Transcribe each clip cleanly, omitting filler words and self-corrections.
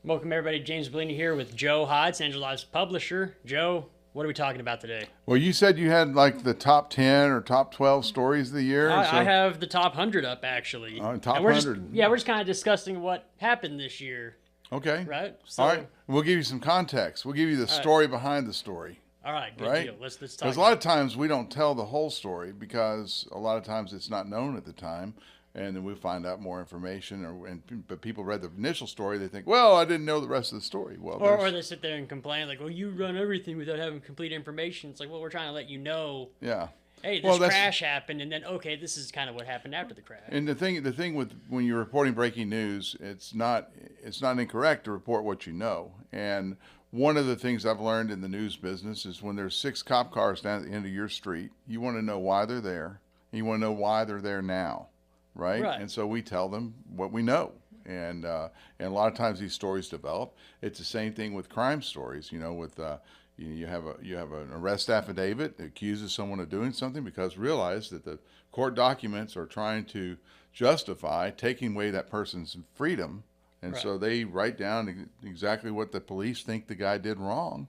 Welcome everybody, James Bouligny here with Joe Hyde, San Angelo's publisher. Joe, what are we talking about today? Well, you said you had like the top 10 or top 12 stories of the year. I have the top 100 up actually. Top and we're 100. We're just kind of discussing what happened this year. Okay. Right? So, all right. We'll give you some context. We'll give you the story behind the story. All right, good right? deal. Let's talk. Because a lot of times we don't tell the whole story because a lot of times it's not known at the time. And then we find out more information, but people read the initial story. They think, well, I didn't know the rest of the story. Well, or they sit there and complain like, well, you run everything without having complete information. It's like, well, we're trying to let you know. Yeah. Hey, this crash happened, and then okay, this is kind of what happened after the crash. And the thing with when you're reporting breaking news, it's not incorrect to report what you know. And one of the things I've learned in the news business is when there's 6 cop cars down at the end of your street, you want to know why they're there. And you want to know why they're there now. Right? And so we tell them what we know, and a lot of times these stories develop. It's the same thing with crime stories. You know, with you have an arrest affidavit that accuses someone of doing something because realize that the court documents are trying to justify taking away that person's freedom, and so they write down exactly what the police think the guy did wrong.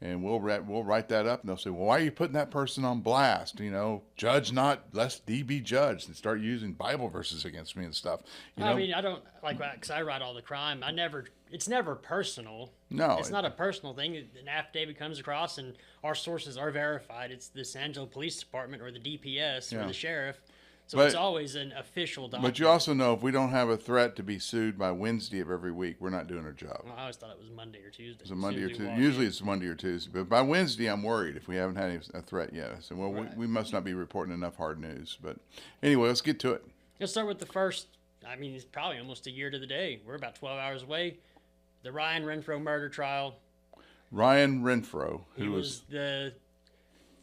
And we'll write that up, and they'll say, well, why are you putting that person on blast? You know, judge not, lest thee be judged, and start using Bible verses against me and stuff. I mean, I don't like that because I write all the crime. It's never personal. No. It's not a personal thing. An affidavit comes across, and our sources are verified. It's the San Angelo Police Department or the DPS or the sheriff. So it's always an official document. But you also know if we don't have a threat to be sued by Wednesday of every week, we're not doing our job. Well, I always thought it was Monday or Tuesday. It's a Monday or Tuesday. Usually it's Monday or Tuesday. But by Wednesday, I'm worried if we haven't had a threat yet. I said, well, we must not be reporting enough hard news. But anyway, let's get to it. Let's start with the first. I mean, it's probably almost a year to the day. We're about 12 hours away. The Ryan Renfro murder trial. Ryan Renfro, he was the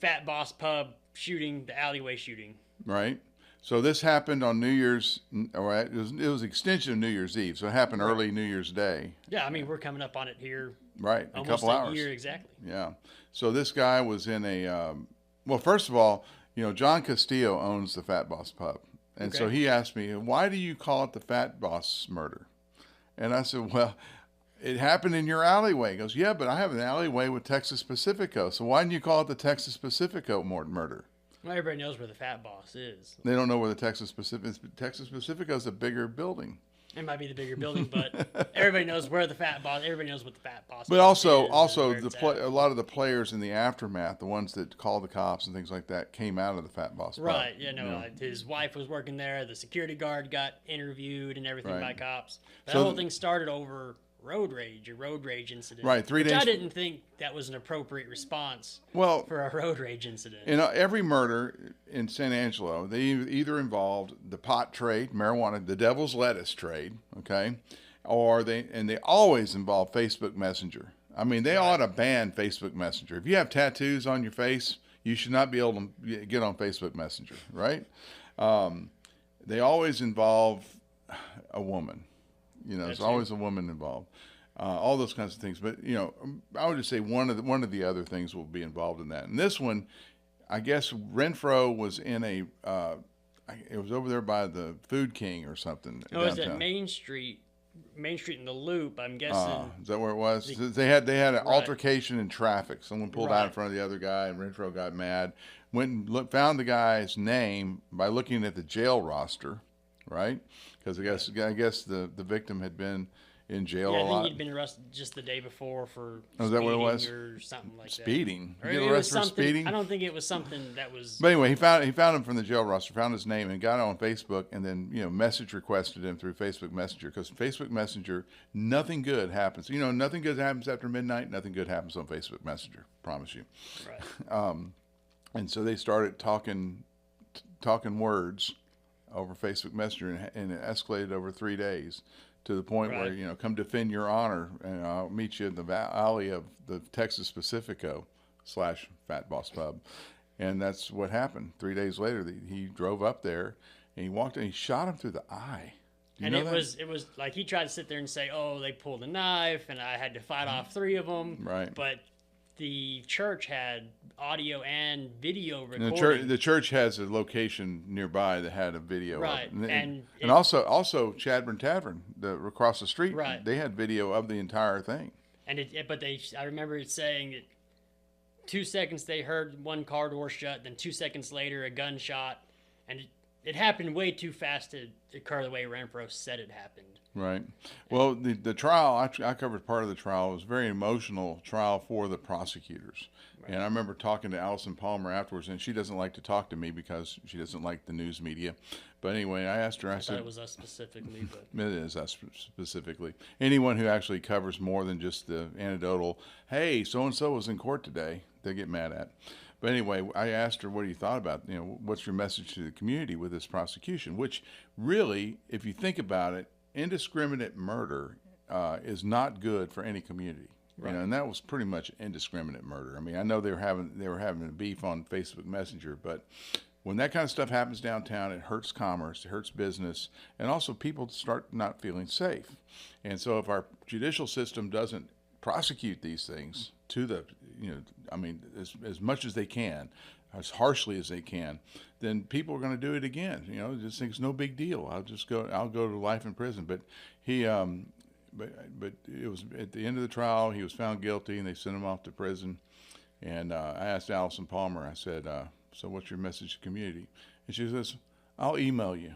Fat Boss Pub shooting, the alleyway shooting. Right. So this happened on New Year's, or it was an extension of New Year's Eve, so it happened early New Year's Day. Yeah, I mean, we're coming up on it here. Right, a couple hours. Almost a year exactly. Yeah. So this guy was in a, well, first of all, you know, John Castillo owns the Fat Boss Pub. And so he asked me, why do you call it the Fat Boss murder? And I said, well, it happened in your alleyway. He goes, yeah, but I have an alleyway with Texas Pacifico. So why didn't you call it the Texas Pacifico murder? Well, everybody knows where the Fat Boss is. They don't know where the Texas Pacifico is. A bigger building. It might be the bigger building, but everybody knows where the Fat Boss. Everybody knows what the Fat Boss. But also a lot of the players in the aftermath, the ones that called the cops and things like that, came out of the Fat Boss. Right. You know, his wife was working there. The security guard got interviewed and everything by cops. That whole thing started over a road rage incident. Right, 3 days. I didn't think that was an appropriate response for a road rage incident. You know, every murder in San Angelo, they either involved the pot trade, marijuana, the devil's lettuce trade, okay, or they always involve Facebook Messenger. I mean, they ought to ban Facebook Messenger. If you have tattoos on your face, you should not be able to get on Facebook Messenger, right? They always involve a woman. You know, there's always a woman involved. All those kinds of things. But, you know, I would just say one of the other things will be involved in that. And this one, I guess Renfro was in it was over there by the Food King or something. Oh, is that Main Street in the Loop, I'm guessing. Is that where it was? They had an altercation in traffic. Someone pulled out in front of the other guy, and Renfro got mad. Went and found the guy's name by looking at the jail roster, right? Because I guess the victim had been in jail a lot. I think he'd been arrested just the day before for is that what it was? Or something like that. Speeding? Or Get arrested for speeding? I don't think it was something that was... But anyway, he found him from the jail roster, found his name, and got on Facebook, and then, you know, message requested him through Facebook Messenger. Because Facebook Messenger, nothing good happens. You know, nothing good happens after midnight. Nothing good happens on Facebook Messenger. Promise you. Right. And so they started talking words over Facebook Messenger, and it escalated over 3 days to the point where, you know, come defend your honor, and I'll meet you in the alley of the Texas Pacifico / Fat Boss Pub. And that's what happened. 3 days later, he drove up there, and he walked in, and he shot him through the eye. And it was like he tried to sit there and say, oh, they pulled a knife, and I had to fight off 3 of them. Right. But the church had audio and video recording. The church has a location nearby that had a video right. of it. And also Chadburn Tavern, across the street, right. they had video of the entire thing. And I remember it saying that 2 seconds they heard one car door shut, then 2 seconds later a gunshot, and it happened way too fast to occur the way Renfro said it happened. Right. Well, the trial, I covered part of the trial. It was a very emotional trial for the prosecutors. Right. And I remember talking to Allison Palmer afterwards, and she doesn't like to talk to me because she doesn't like the news media. But anyway, I asked her, I said, thought it was us specifically. But. It is us specifically. Anyone who actually covers more than just the anecdotal, hey, so-and-so was in court today, they get mad at. But anyway, I asked her, what do you thought about, what's your message to the community with this prosecution? Which really, if you think about it, indiscriminate murder is not good for any community. Right. And that was pretty much indiscriminate murder. I mean, I know they were having a beef on Facebook Messenger, but when that kind of stuff happens downtown, it hurts commerce, it hurts business, and also people start not feeling safe. And so if our judicial system doesn't prosecute these things to the, as much as they can, as harshly as they can, then people are going to do it again. Just think it's no big deal. I'll go to life in prison. But he, but it was at the end of the trial, he was found guilty, and they sent him off to prison. And I asked Allison Palmer, I said, so what's your message to the community? And she says, I'll email you.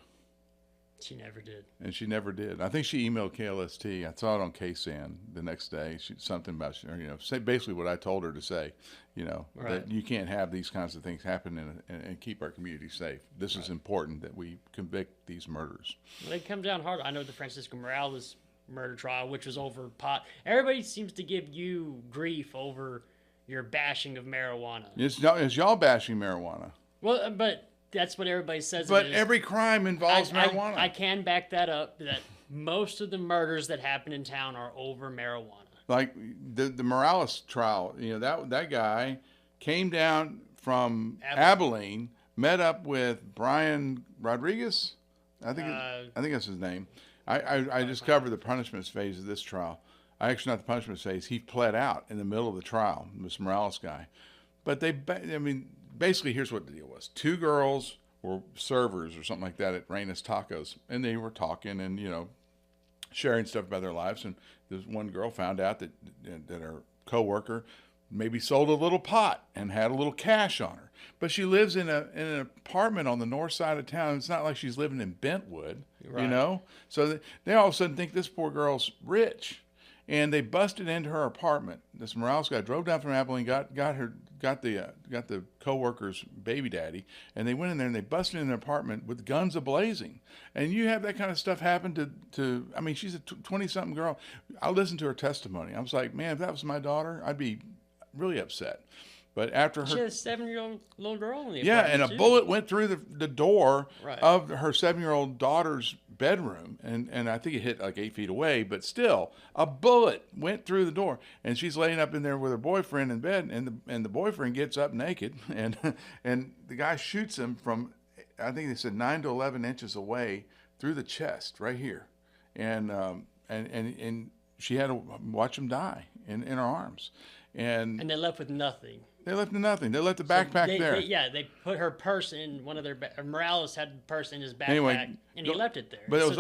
She never did. And she never did. I think she emailed KLST. I saw it on KSAN the next day. Something about, say basically what I told her to say, right. That you can't have these kinds of things happen and keep our community safe. This is important that we convict these murders. Well, they come down hard. I know the Francisco Morales murder trial, which was over pot. Everybody seems to give you grief over your bashing of marijuana. It's y'all bashing marijuana. Well, but that's what everybody says. But every crime involves marijuana. I can back that up. That most of the murders that happen in town are over marijuana. Like the Morales trial, that guy came down from Abilene, met up with Brian Rodriguez. I think that's his name. I just covered the punishment phase of this trial. Actually, not the punishment phase. He pled out in the middle of the trial, this Morales guy. But basically, here's what the deal was. 2 girls were servers or something like that at Reina's Tacos, and they were talking and, sharing stuff about their lives. And this one girl found out that her coworker maybe sold a little pot and had a little cash on her. But she lives in an apartment on the north side of town. It's not like she's living in Bentwood, right. So they all of a sudden think this poor girl's rich. And they busted into her apartment. This Morales guy drove down from Abilene, got the co-worker's baby daddy, and they went in there and they busted in the apartment with guns a-blazing. And you have that kind of stuff happen to she's a 20-something girl. I listened to her testimony. I was like, man, if that was my daughter, I'd be really upset. But after she had a 7-year-old little girl in the apartment. Yeah, and a bullet went through the door right. of her 7-year-old daughter's bedroom, and I think it hit like 8 feet away, but still, a bullet went through the door, and she's laying up in there with her boyfriend in bed, and the boyfriend gets up naked, and the guy shoots him from, I think they said 9 to 11 inches away through the chest, right here, and she had to watch him die in her arms, and they left with nothing. They left nothing. They left the backpack there. They put her purse in one of their. Morales had the purse in his backpack, and he left it there. But it was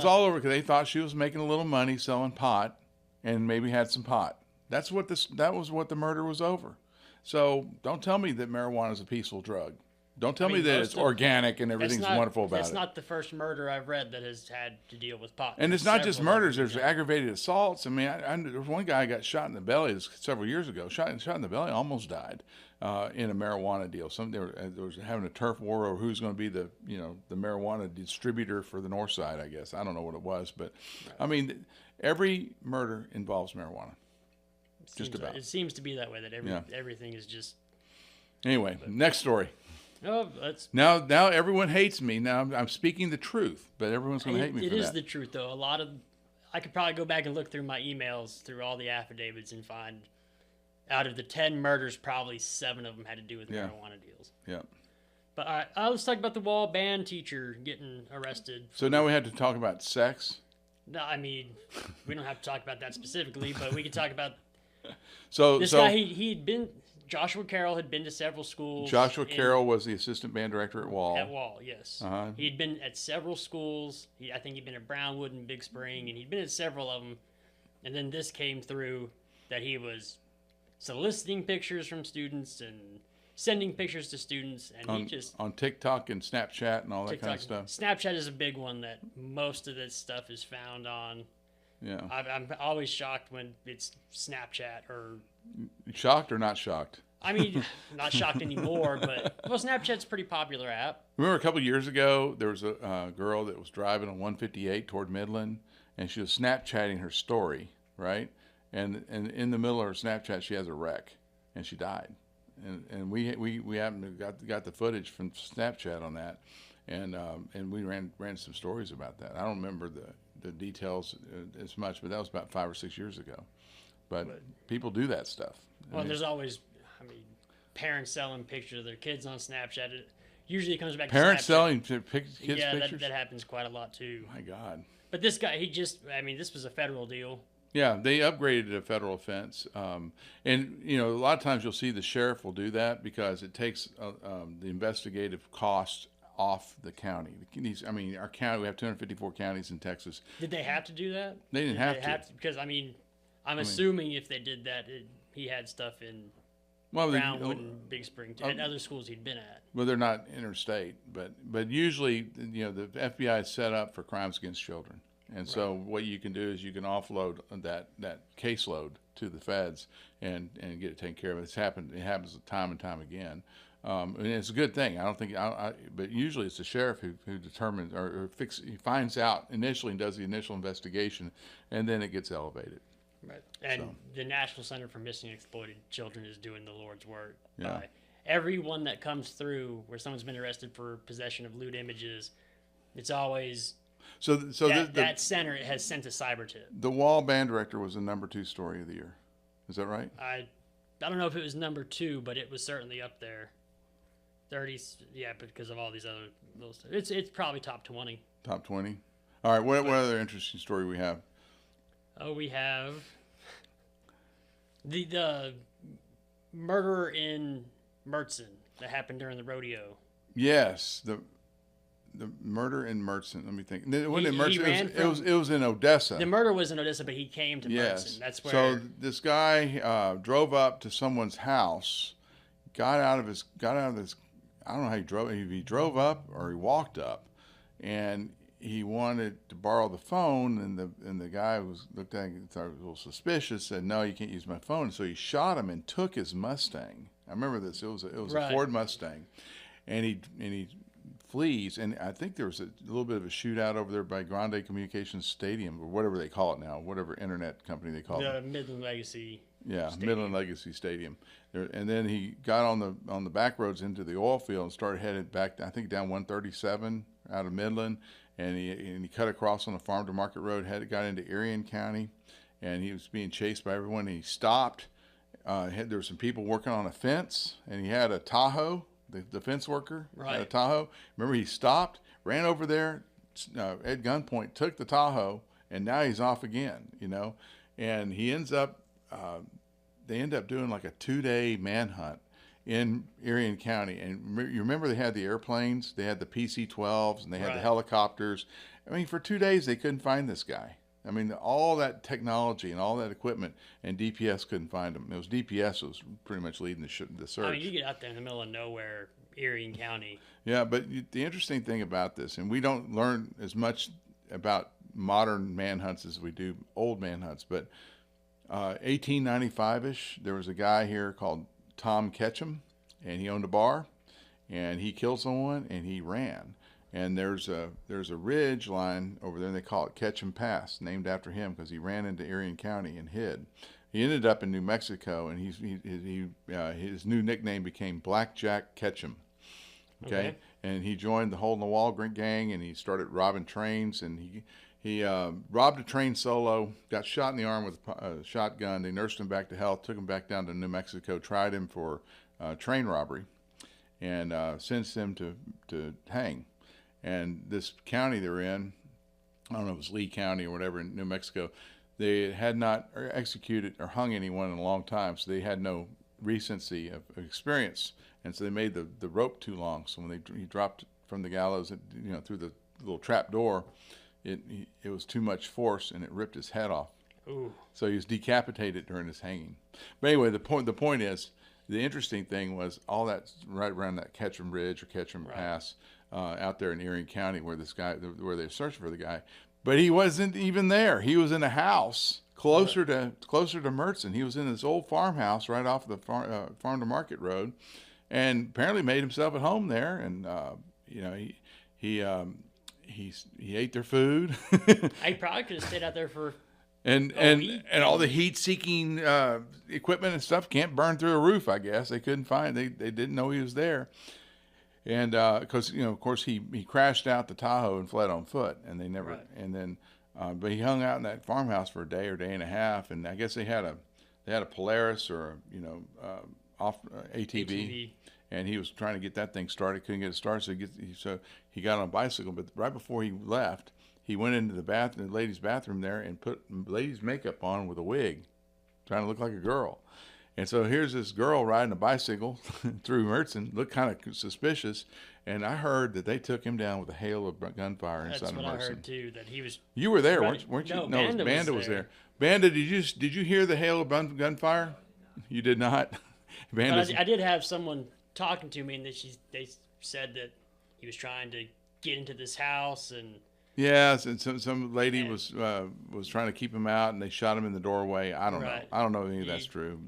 all over because they thought she was making a little money selling pot, and maybe had some pot. That was what the murder was over. So don't tell me that marijuana is a peaceful drug. Don't tell me that it's organic and everything's wonderful about it. That's not the first murder I've read that has had to deal with pot. And it's not just murders. There's aggravated assaults. I mean, there was one guy who got shot in the belly several years ago. Shot in the belly, almost died in a marijuana deal. They was having a turf war over who's going to be the marijuana distributor for the north side, I guess. I don't know what it was. But, right. I mean, every murder involves marijuana. Just about. It seems to be that way, that everything is just... Anyway, next story. Oh, now everyone hates me. Now I'm speaking the truth, but everyone's going to hate me for that. It is the truth, though. I could probably go back and look through my emails, through all the affidavits, and find out of the 10 murders, probably 7 of them had to do with marijuana deals. Yeah. But all right, let's talk about the wall band teacher getting arrested. So now we have to talk about sex? No, I mean, we don't have to talk about that specifically, but we can talk about this guy. He'd been Joshua Carroll had been to several schools. Joshua Carroll was the assistant band director at Wall. At Wall, yes. He'd been at several schools. I think he'd been at Brownwood and Big Spring, and he'd been at several of them. And then this came through that he was soliciting pictures from students and sending pictures to students, and he just on TikTok and Snapchat and all that kind of stuff. Snapchat is a big one that most of this stuff is found on. Yeah, I'm always shocked when it's Snapchat or. Shocked or not shocked? I mean, not shocked anymore, but well, Snapchat's a pretty popular app. Remember a couple of years ago, there was a girl that was driving on 158 toward Midland, and she was Snapchatting her story, right? And in the middle of her Snapchat, she has a wreck, and she died. And we happened to got the footage from Snapchat on that, and we ran some stories about that. I don't remember the details as much, but that was about 5 or 6 years ago. But people do that stuff. Well, there's always, parents selling pictures of their kids on Snapchat. It usually comes back to parents Snapchat. selling kids pictures? Yeah, that happens quite a lot too. My God. But this guy, this was a federal deal. Yeah, they upgraded it to federal offense. And, a lot of times you'll see the sheriff will do that because it takes the investigative costs off the county. Our county, we have 254 counties in Texas. Did they have to do that? They didn't have to. Because, I'm assuming if they did that, he had stuff in Brownwood and Big Spring, and other schools he'd been at. Well, they're not interstate, but usually, the FBI is set up for crimes against children. And so what you can do is you can offload that caseload to the feds and get it taken care of. It happens time and time again. And it's a good thing. I don't think, but usually it's the sheriff who determines he finds out initially and does the initial investigation, and then it gets elevated. Right. And the National Center for Missing and Exploited Children is doing the Lord's work. Yeah. By everyone that comes through where someone's been arrested for possession of lewd images, it's always that center has sent a cyber tip. The Wall band director was the #2 story of the year. Is that right? I don't know if it was #2, but it was certainly up there. 30s, yeah, because of all these other little stuff. It's probably top 20. Top 20. All right. What other interesting story we have? Oh, we have the murder in Mertzen that happened during the rodeo. Yes, the murder in Mertzen. Let me think. It was in Odessa. The murder was in Odessa, but he came to Mertzen. That's where. So this guy drove up to someone's house, got out of his. I don't know how he drove. If he drove up or he walked up, and he wanted to borrow the phone, and the guy looked at him, thought it was a little suspicious, said, "No, you can't use my phone." So he shot him and took his Mustang. I remember this. It was a Ford Mustang, and he flees. And I think there was a little bit of a shootout over there by Grande Communications Stadium, or whatever they call it now, whatever internet company they call it. The Midland Legacy. Yeah, Stadium. Midland Legacy Stadium. And then he got on the back roads into the oil field and started headed back, I think, down 137 out of Midland. And he cut across on the farm to market road, got into Erie County, and he was being chased by everyone. And he stopped. There were some people working on a fence, and he had a Tahoe. The fence worker had a Tahoe. Remember, he stopped, ran over there at gunpoint, took the Tahoe, and now he's off again. And he ends up. They end up doing like a 2-day manhunt in Erie County. And you remember they had the airplanes, they had the PC-12s, and they had the helicopters. For 2 days they couldn't find this guy. All that technology and all that equipment, and DPS couldn't find him. It was DPS was pretty much leading the search. You get out there in the middle of nowhere, Erie County. Yeah, but the interesting thing about this, and we don't learn as much about modern manhunts as we do old manhunts, but 1895-ish, there was a guy here called Tom Ketchum, and he owned a bar, and he killed someone, and he ran. And there's a ridge line over there, and they call it Ketchum Pass, named after him because he ran into Erie County and hid. He ended up in New Mexico, and his new nickname became Blackjack Ketchum. Okay? And he joined the Hole in the Wall gang, and he started robbing trains, and he robbed a train solo, got shot in the arm with a shotgun. They nursed him back to health, took him back down to New Mexico, tried him for train robbery, and sentenced him to hang. And this county they're in, I don't know if it was Lee County or whatever in New Mexico, they had not executed or hung anyone in a long time, so they had no recency of experience, and so they made the rope too long. So when he dropped from the gallows, through the little trap door, it was too much force, and it ripped his head off. Ooh. So he was decapitated during his hanging. But anyway, the point is, the interesting thing was all that right around that Ketchum Ridge or Ketchum Pass out there in Erie County, where where they were searching for the guy, but he wasn't even there. He was in a house closer to Mertzen. He was in this old farmhouse right off the farm to market road, and apparently made himself at home there. And he ate their food. I probably could have stayed out there for. And all the heat-seeking equipment and stuff can't burn through a roof. I guess they couldn't find. They didn't know he was there, and because of course he crashed out the Tahoe and fled on foot, and they never. Right. And then, but he hung out in that farmhouse for a day or day and a half, and I guess they had a Polaris or ATV, and he was trying to get that thing started, couldn't get it started, so he got on a bicycle, but right before he left, he went into the ladies' bathroom there and put ladies' makeup on with a wig, trying to look like a girl. And so here's this girl riding a bicycle through Mertzen, looked kind of suspicious. And I heard that they took him down with a hail of gunfire inside of Mertzen. That's what I heard too. That he was. You were there, weren't you? No, Banda was there. Banda, did you hear the hail of gunfire? You did not. But I did have someone talking to me, and they said that he was trying to get into this house and. Yes, and some lady was trying to keep him out, and they shot him in the doorway. I don't know. I don't know if any of that's true.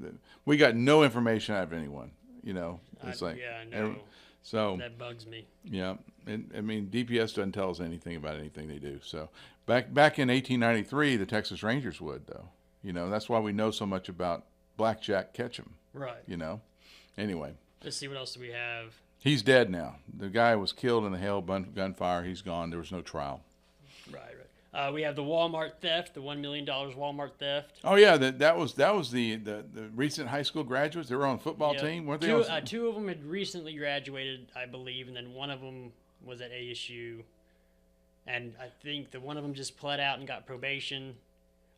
We got no information out of anyone. It's I know. So that bugs me. Yeah, and I mean DPS doesn't tell us anything about anything they do. So back in 1893, the Texas Rangers would though. That's why we know so much about Blackjack Ketchum. Right. Anyway. Let's see what else do we have. He's dead now. The guy was killed in the hail gunfire. He's gone. There was no trial. Right. We have the Walmart theft, the $1 million Walmart theft. Oh yeah, that was the recent high school graduates. They were on the football team, weren't they? Two of them had recently graduated, I believe, and then one of them was at ASU, and I think that one of them just pled out and got probation.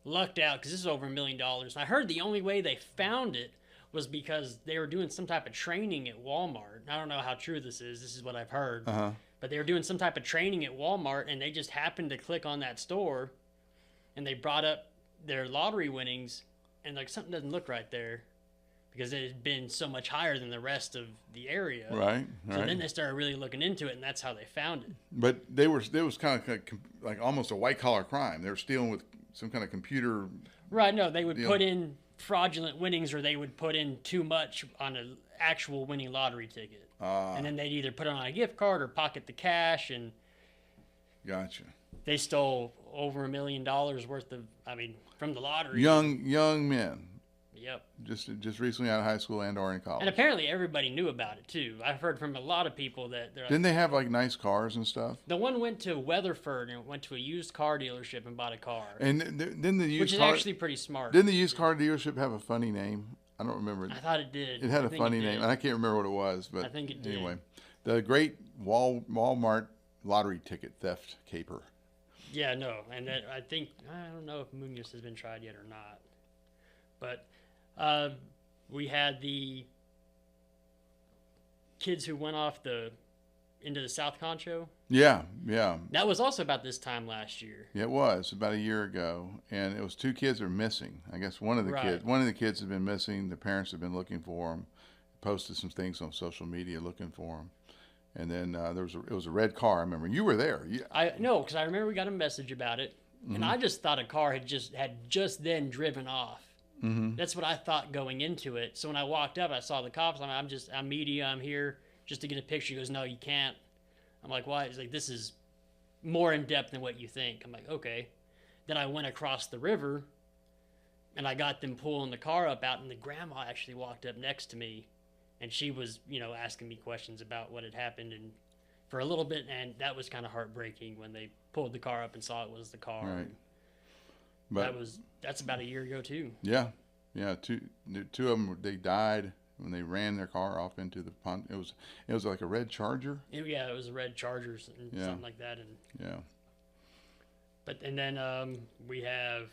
Lucked out because this is over $1 million. And I heard the only way they found it was because they were doing some type of training at Walmart. I don't know how true this is. This is what I've heard. Uh-huh. But they were doing some type of training at Walmart, and they just happened to click on that store, and they brought up their lottery winnings, and something doesn't look right there because it had been so much higher than the rest of the area. Right. So then they started really looking into it, and that's how they found it. But there was kind of like almost a white-collar crime. They were stealing with some kind of computer. Right. No, they would put in fraudulent winnings, or they would put in too much on an actual winning lottery ticket. And then they'd either put it on a gift card or pocket the cash, and gotcha. They stole over $1 million worth of, from the lottery. Young men. Yep. Just recently out of high school and or in college. And apparently everybody knew about it too. I've heard from a lot of people that didn't they have nice cars and stuff? The one went to Weatherford and went to a used car dealership and bought a car. And didn't the used which is actually pretty smart. Didn't the used car dealership have a funny name? I don't remember. I thought it did. It had a funny name, and I can't remember what it was. But I think it did. Anyway, the great Walmart lottery ticket theft caper. Yeah, no, and I don't know if Munoz has been tried yet or not, but we had the kids who went off into the South Concho. Yeah. That was also about this time last year. Yeah, it was about a year ago, and it was two kids are missing. I guess one of the kids has been missing. The parents have been looking for them. Posted some things on social media looking for them, and then it was a red car. I remember you were there. I know because I remember we got a message about it, and I just thought a car had just then driven off. Mm-hmm. That's what I thought going into it. So when I walked up, I saw the cops. I'm media. I'm here just to get a picture. He goes, "No, you can't." I'm like, why? He's like, this is more in depth than what you think. I'm like, okay. Then I went across the river, and I got them pulling the car up out, and the grandma actually walked up next to me, and she was, asking me questions about what had happened, and for a little bit, and that was kind of heartbreaking when they pulled the car up and saw it was the car. Right. But that's about a year ago too. Yeah. Two of them, they died when they ran their car off into the pond. It was like a red Charger. It was a red Charger and something like that. And yeah. And then we have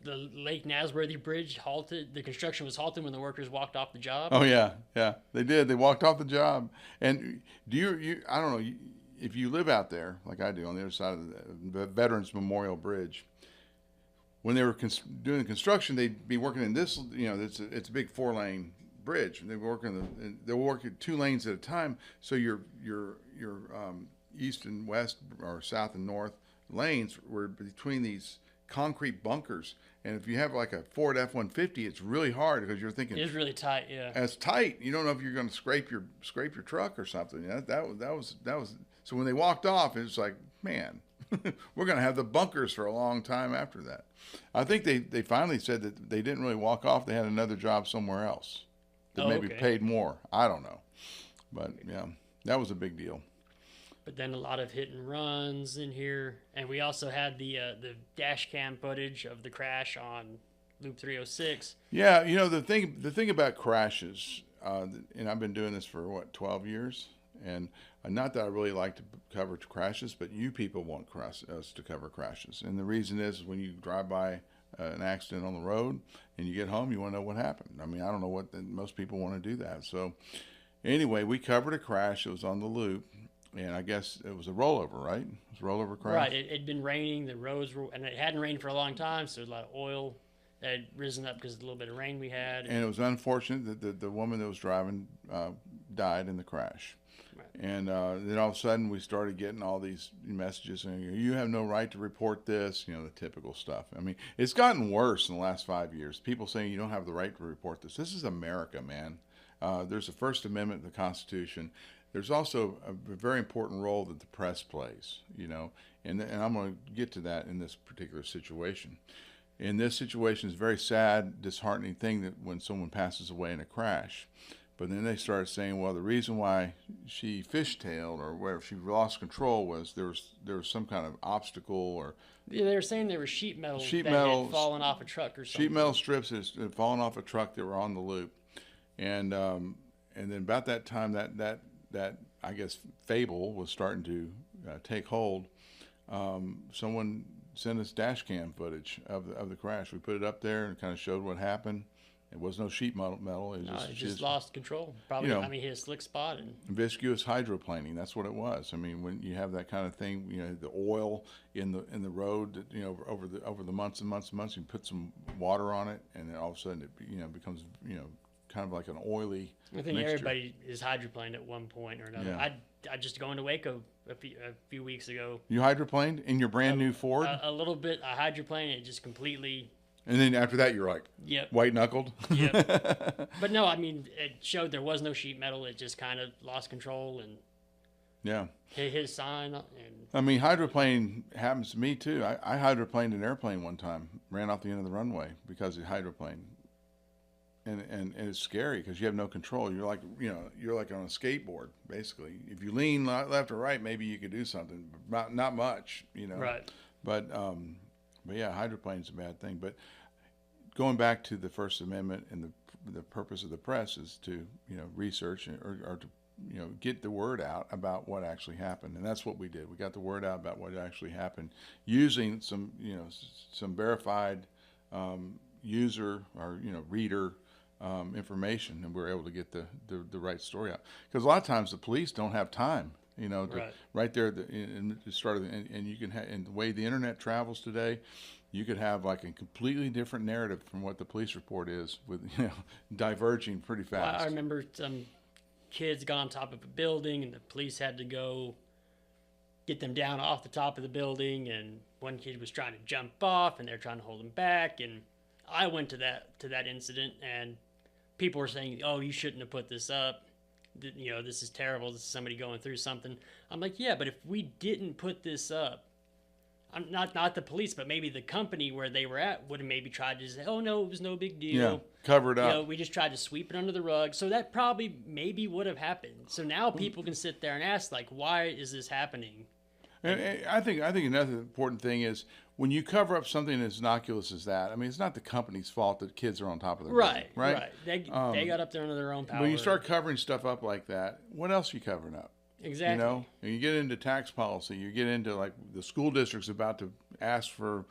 the Lake Nasworthy Bridge halted. The construction was halted when the workers walked off the job. Oh yeah, yeah, they did. They walked off the job. And do you I don't know, if you live out there like I do on the other side of the Veterans Memorial Bridge, when they were doing the construction, they'd be working in this. It's a big 4-lane bridge, and they were working 2 lanes at a time. So your east and west, or south and north lanes were between these concrete bunkers. And if you have like a Ford F-150, it's really hard because you're thinking it's really tight. Yeah, it's tight. You don't know if you're going to scrape your truck or something. Yeah, that was. So when they walked off, it was like, man, we're going to have the bunkers for a long time after that. I think they finally said that they didn't really walk off. They had another job somewhere else that maybe paid more. I don't know, but yeah, that was a big deal. But then a lot of hit and runs in here, and we also had the dash cam footage of the crash on Loop 306. Yeah, the thing about crashes, and I've been doing this for 12 years, and not that I really like to cover crashes, but you people want us to cover crashes, and the reason is when you drive by an accident on the road and you get home, you want to know what happened. I mean, I don't know most people want to do that. So anyway, we covered a crash. It was on the loop. And I guess it was a rollover, right? It was a rollover crash? Right. It had been raining. The roads were, and it hadn't rained for a long time, so there was a lot of oil that had risen up because of the little bit of rain we had. And it was unfortunate that the woman that was driving died in the crash. Right. And then all of a sudden we started getting all these messages saying, you have no right to report this, the typical stuff. I mean, it's gotten worse in the last 5 years. People saying you don't have the right to report this. This is America, man. There's a First Amendment in the Constitution. There's also a very important role that the press plays, and I'm going to get to that in this particular situation. In this situation, it's a very sad, disheartening thing that when someone passes away in a crash. But then they started saying, well, the reason why she fishtailed or where she lost control was there was some kind of obstacle or... Yeah, they were saying there was sheet metal that had fallen off a truck or something. Sheet metal strips had fallen off a truck that were on the loop. And then about that time, that I guess fable was starting to take hold. Someone sent us dash cam footage of the crash. We put it up there and kind of showed what happened. It was no sheet metal. It just lost control. Probably, hit a slick spot and viscous hydroplaning. That's what it was. I mean, when you have that kind of thing, the oil in the road, over the months and months and months, you put some water on it, and then all of a sudden it becomes kind of like an oily I think mixture. Everybody is hydroplaned at one point or another. Yeah. I just going to Waco a few weeks ago. You hydroplaned in your brand new Ford? A little bit. I hydroplaned and it just completely. And then after that, you're like, yep, white knuckled. Yep. But no, I mean, it showed there was no sheet metal. It just kind of lost control and hit his sign. And I mean, hydroplane happens to me too. I hydroplaned an airplane one time, ran off the end of the runway because it hydroplaned. And it's scary because you have no control. You're like on a skateboard basically. If you lean left or right, maybe you could do something, but not much, Right. But yeah, hydroplane's a bad thing. But going back to the First Amendment and the purpose of the press is to research or to get the word out about what actually happened, and that's what we did. We got the word out about what actually happened using some verified user or reader information, and we're able to get the right story out. Because a lot of times the police don't have time, right there, and you can have, and the way the internet travels today, you could have like a completely different narrative from what the police report is, with diverging pretty fast. Well, I remember some kids got on top of a building, and the police had to go get them down off the top of the building, and one kid was trying to jump off, and they're trying to hold him back, and I went to that incident, and people were saying, "Oh, you shouldn't have put this up. This is terrible. This is somebody going through something." I'm like, "Yeah, but if we didn't put this up, I'm not the police, but maybe the company where they were at would have maybe tried to say, oh no, it was no big deal. Yeah, cover it up. We just tried to sweep it under the rug." So that probably maybe would have happened. So now people can sit there and ask, like, why is this happening? And I think another important thing is when you cover up something as innocuous as that. I mean, it's not the company's fault that kids are on top of their building, right? They got up there under their own power. When you start covering stuff up like that, what else are you covering up? Exactly. And you get into tax policy. You get into like the school district's about to ask for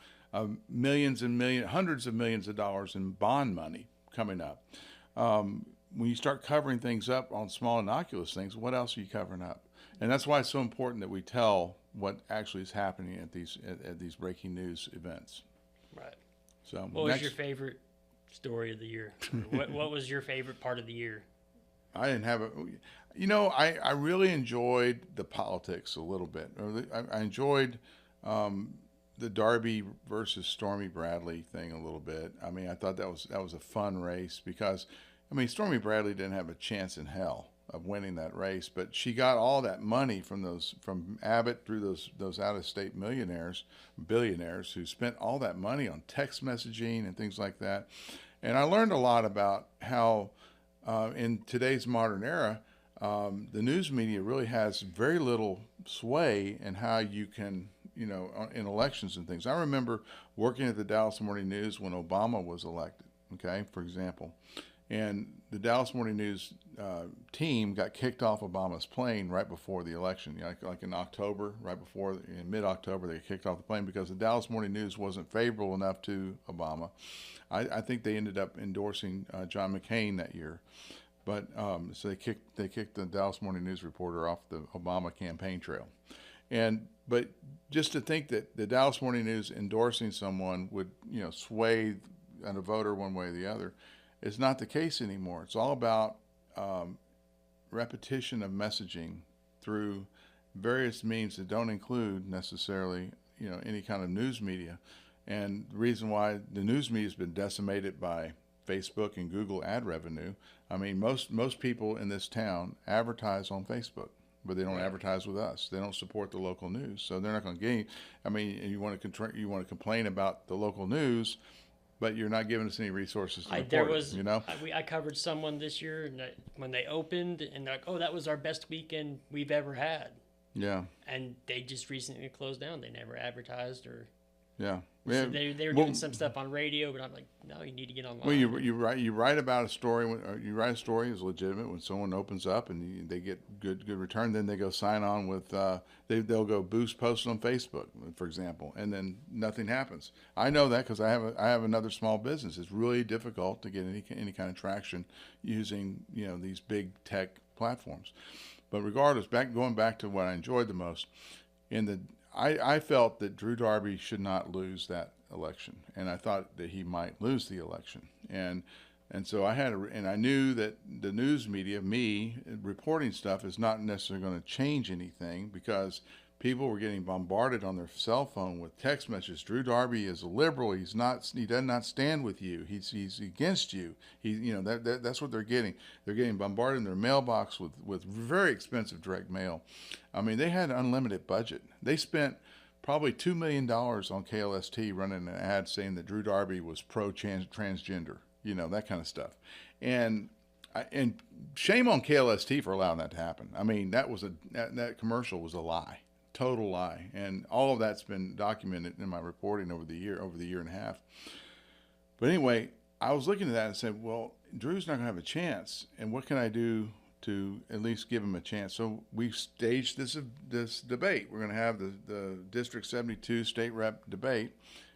millions and hundreds of millions of dollars in bond money coming up. When you start covering things up on small innocuous things, what else are you covering up? And that's why it's so important that we tell what actually is happening at these breaking news events. Right. So, what was your favorite story of the year? what was your favorite part of the year? I didn't have I really enjoyed the politics a little bit. I enjoyed the Darby versus Stormy Bradley thing a little bit. I mean, I thought that was a fun race because, I mean, Stormy Bradley didn't have a chance in hell of winning that race, but she got all that money from Abbott through those out-of-state billionaires who spent all that money on text messaging and things like that. And I learned a lot about how in today's modern era, the news media really has very little sway in how you can, in elections and things. I remember working at the Dallas Morning News when Obama was elected, okay, for example. And the Dallas Morning News team got kicked off Obama's plane right before the election. Like in October, in mid-October, they kicked off the plane because the Dallas Morning News wasn't favorable enough to Obama. I think they ended up endorsing John McCain that year. But so they kicked the Dallas Morning News reporter off the Obama campaign trail. But just to think that the Dallas Morning News endorsing someone would sway a voter one way or the other is not the case anymore. It's all about repetition of messaging through various means that don't include necessarily any kind of news media. And the reason why the news media has been decimated by Facebook and Google ad revenue. I mean, most people in this town advertise on Facebook, but they don't advertise with us. They don't support the local news, so they're not going to gain. I mean, you want to complain about the local news, but you're not giving us any resources to report it. I covered someone this year, and when they opened, and they're like, "Oh, that was our best weekend we've ever had." Yeah. And they just recently closed down. They never advertised or. Yeah. So they were doing some stuff on radio, but I'm like, no, you need to get online. Well, you write about a story. You write a story is legitimate when someone opens up and they get good return. Then they go sign on with they'll go boost posts on Facebook, for example, and then nothing happens. I know that because I have another small business. It's really difficult to get any kind of traction using these big tech platforms. But regardless, going back to what I enjoyed the most I felt that Drew Darby should not lose that election, and I thought that he might lose the election, and so I knew that the news media, me reporting stuff, is not necessarily going to change anything because people were getting bombarded on their cell phone with text messages. Drew Darby is a liberal. He does not stand with you. He's against you. That's what they're getting. They're getting bombarded in their mailbox with very expensive direct mail. I mean, they had an unlimited budget. They spent probably $2 million on KLST running an ad saying that Drew Darby was pro-transgender, that kind of stuff. And shame on KLST for allowing that to happen. I mean, that commercial was a lie. Total lie, and all of that's been documented in my reporting over the year and a half. But anyway, I was looking at that and said, well, Drew's not going to have a chance, and what can I do to at least give him a chance? So we staged this debate. We're going to have the District 72 state rep debate,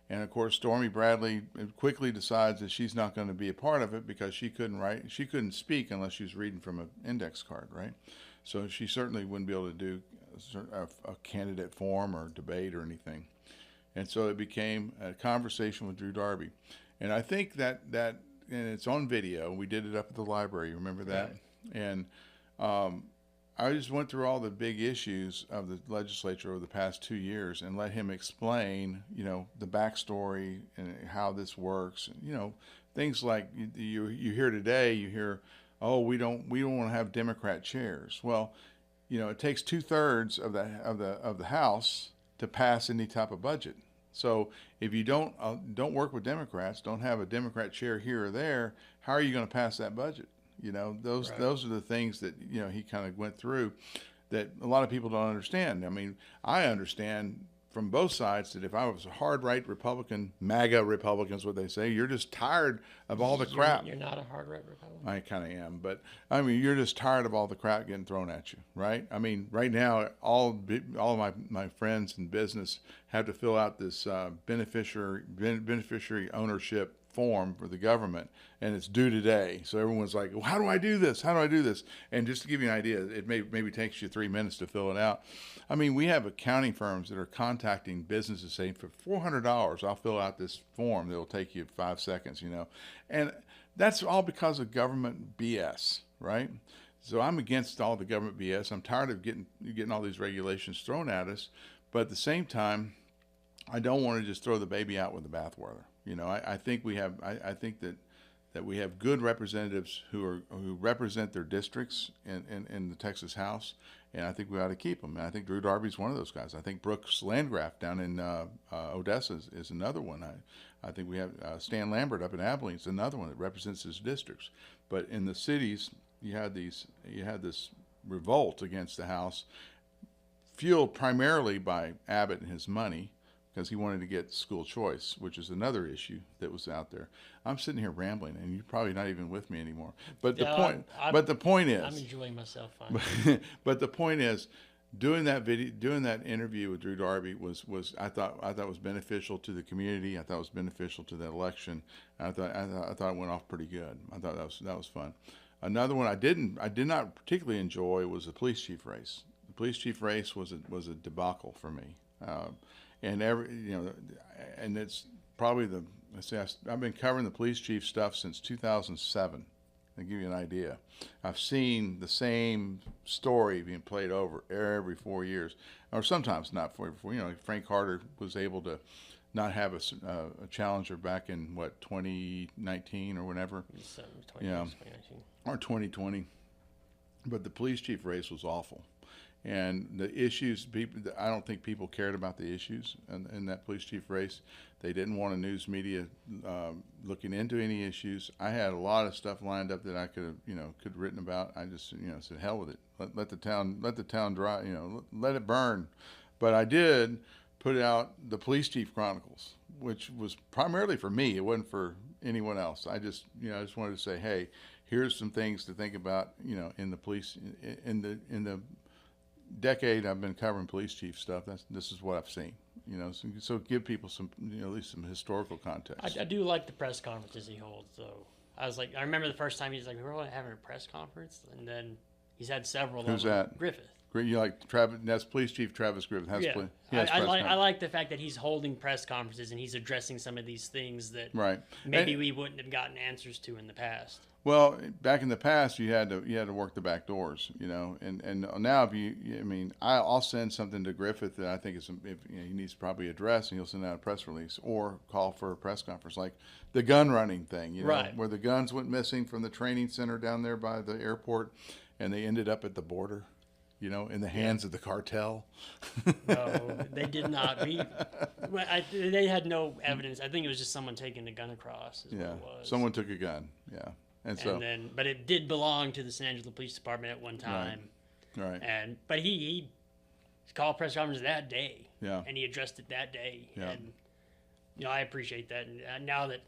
and of course Stormy Bradley quickly decides that she's not going to be a part of it because she couldn't speak unless she was reading from an index card, right? So she certainly wouldn't be able to do a candidate forum or debate or anything. And so it became a conversation with Drew Darby. And I think that and it's on video. We did it up at the library. Remember that? Right. And I just went through all the big issues of the legislature over the past 2 years and let him explain, the backstory and how this works. Things like you hear today, oh, we don't want to have Democrat chairs. Well, it takes 2/3 of the House to pass any type of budget. So if you don't work with Democrats, don't have a Democrat chair here or there, how are you going to pass that budget? Those are the things that he kind of went through that a lot of people don't understand. I mean, I understand from both sides that if I was a hard right Republican, MAGA Republicans, what they say, you're just tired of all the crap. You're not a hard right Republican. I kind of am, but I mean, you're just tired of all the crap getting thrown at you, right? I mean, right now, all of my friends in business have to fill out this beneficiary ownership form for the government, and it's due today. So everyone's like, well, how do I do this? How do I do this? And just to give you an idea, it maybe takes you 3 minutes to fill it out. I mean, we have accounting firms that are contacting businesses saying, for $400, I'll fill out this form that'll take you 5 seconds, you know. And that's all because of government BS, right? So I'm against all the government BS. I'm tired of getting all these regulations thrown at us, but at the same time, I don't want to just throw the baby out with the bathwater. You know, I think we have. I think that we have good representatives who represent their districts in the Texas House, and I think we ought to keep them. And I think Drew Darby's one of those guys. I think Brooks Landgraf down in Odessa is another one. I think we have Stan Lambert up in Abilene is another one that represents his districts. But in the cities, you had this revolt against the House, fueled primarily by Abbott and his money, because he wanted to get school choice, which is another issue that was out there. I'm sitting here rambling, and you're probably not even with me anymore. But the point is, I'm enjoying myself fine. But the point is, doing that interview with Drew Darby was I thought was beneficial to the community. I thought it was beneficial to the election. I thought it went off pretty good. I thought that was fun. Another one I did not particularly enjoy was the police chief race. The police chief race was a debacle for me. And and it's probably I've been covering the police chief stuff since 2007. To give you an idea, I've seen the same story being played over every 4 years, or sometimes not for every 4. You know, Frank Carter was able to not have a challenger back in 2019 or whenever, yeah, 2019 or 2020. But the police chief race was awful. And the issues, I don't think people cared about the issues in that police chief race. They didn't want a news media looking into any issues. I had a lot of stuff lined up that I could have written about. I just said hell with it. Let the town dry. Let it burn. But I did put out the Police Chief Chronicles, which was primarily for me. It wasn't for anyone else. I just wanted to say, hey, here's some things to think about. In the police in the decade I've been covering police chief stuff. This is what I've seen. So give people some, at least some historical context. I do like the press conferences he holds, though. I remember the first time he's like, we're having a press conference, and then he's had several. Who's that? Griffith. You like Travis? That's Police Chief Travis Griffith. I like the fact that he's holding press conferences and he's addressing some of these things that maybe we wouldn't have gotten answers to in the past. Well, back in the past, you had to work the back doors, and now I'll send something to Griffith that I think he needs to probably address, and he'll send out a press release or call for a press conference, like the gun running thing, where the guns went missing from the training center down there by the airport, and they ended up at the border, in the hands of the cartel. No, they did not. They had no evidence. I think it was just someone taking a gun across. What it was. Someone took a gun. Yeah. But it did belong to the San Angelo Police Department at one time. Right. But he called press conference that day. Yeah. And he addressed it that day. Yeah. And I appreciate that. And now that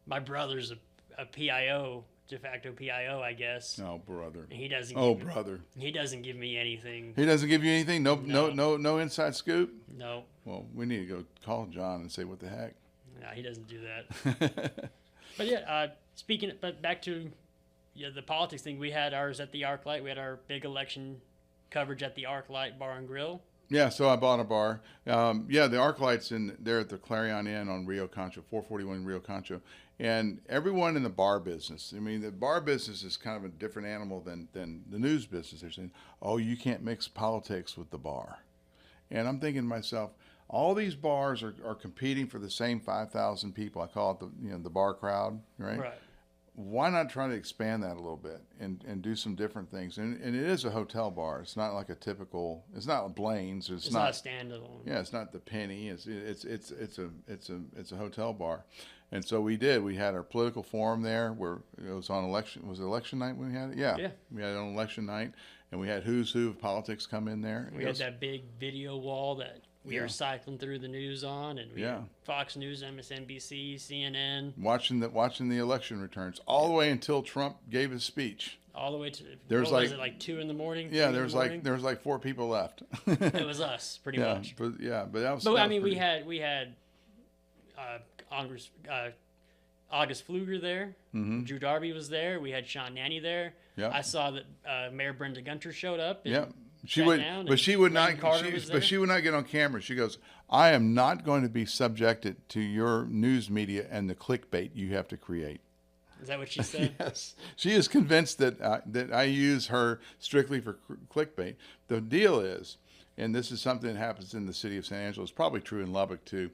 my brother's a PIO, de facto PIO, I guess. Oh, brother. He doesn't. Brother. He doesn't give me anything. He doesn't give you anything. No inside scoop. No. Well, we need to go call John and say what the heck. No, he doesn't do that. But yeah, but back to the politics thing, we had ours at the ArcLight. We had our big election coverage at the ArcLight Bar and Grill. Yeah, so I bought a bar. The ArcLight's in there at the Clarion Inn on Rio Concho, 441 Rio Concho. And everyone in the bar business, the bar business is kind of a different animal than the news business. They're saying, oh, you can't mix politics with the bar. And I'm thinking to myself, all these bars are competing for the same 5,000 people. I call it the bar crowd, right? Right. Why not try to expand that a little bit and do some different things? And it is a hotel bar. It's not like it's not Blaine's. It's not a standalone. Yeah, it's not the Penny. It's a hotel bar. And so we had our political forum there where it was on election. Was it election night when we had it? Yeah. We had it on election night, and we had who's who of politics come in there. We had that big video wall that we were cycling through the news on, and we Yeah. had Fox News, MSNBC, CNN, Watching the election returns all the way until Trump gave his speech. all the way to There's what was it, like 2 in the morning? Yeah, 3 in the morning? there was like 4 people left. It was us, pretty much. But that was. But that I was mean, pretty- we had August Pfluger there. Drew Darby was there. We had Sean Nanny there. Yeah. I saw that Mayor Brenda Gunter showed up. And Yeah, she sat would, down, but and she would Lynn not. Carter was there. But she would not get on camera. She goes, "I am not going to be subjected to your news media and the clickbait you have to create." Is that what she said? Yes, she is convinced that I use her strictly for clickbait. The deal is, and this is something that happens in the city of San Angelo. It's probably true in Lubbock too.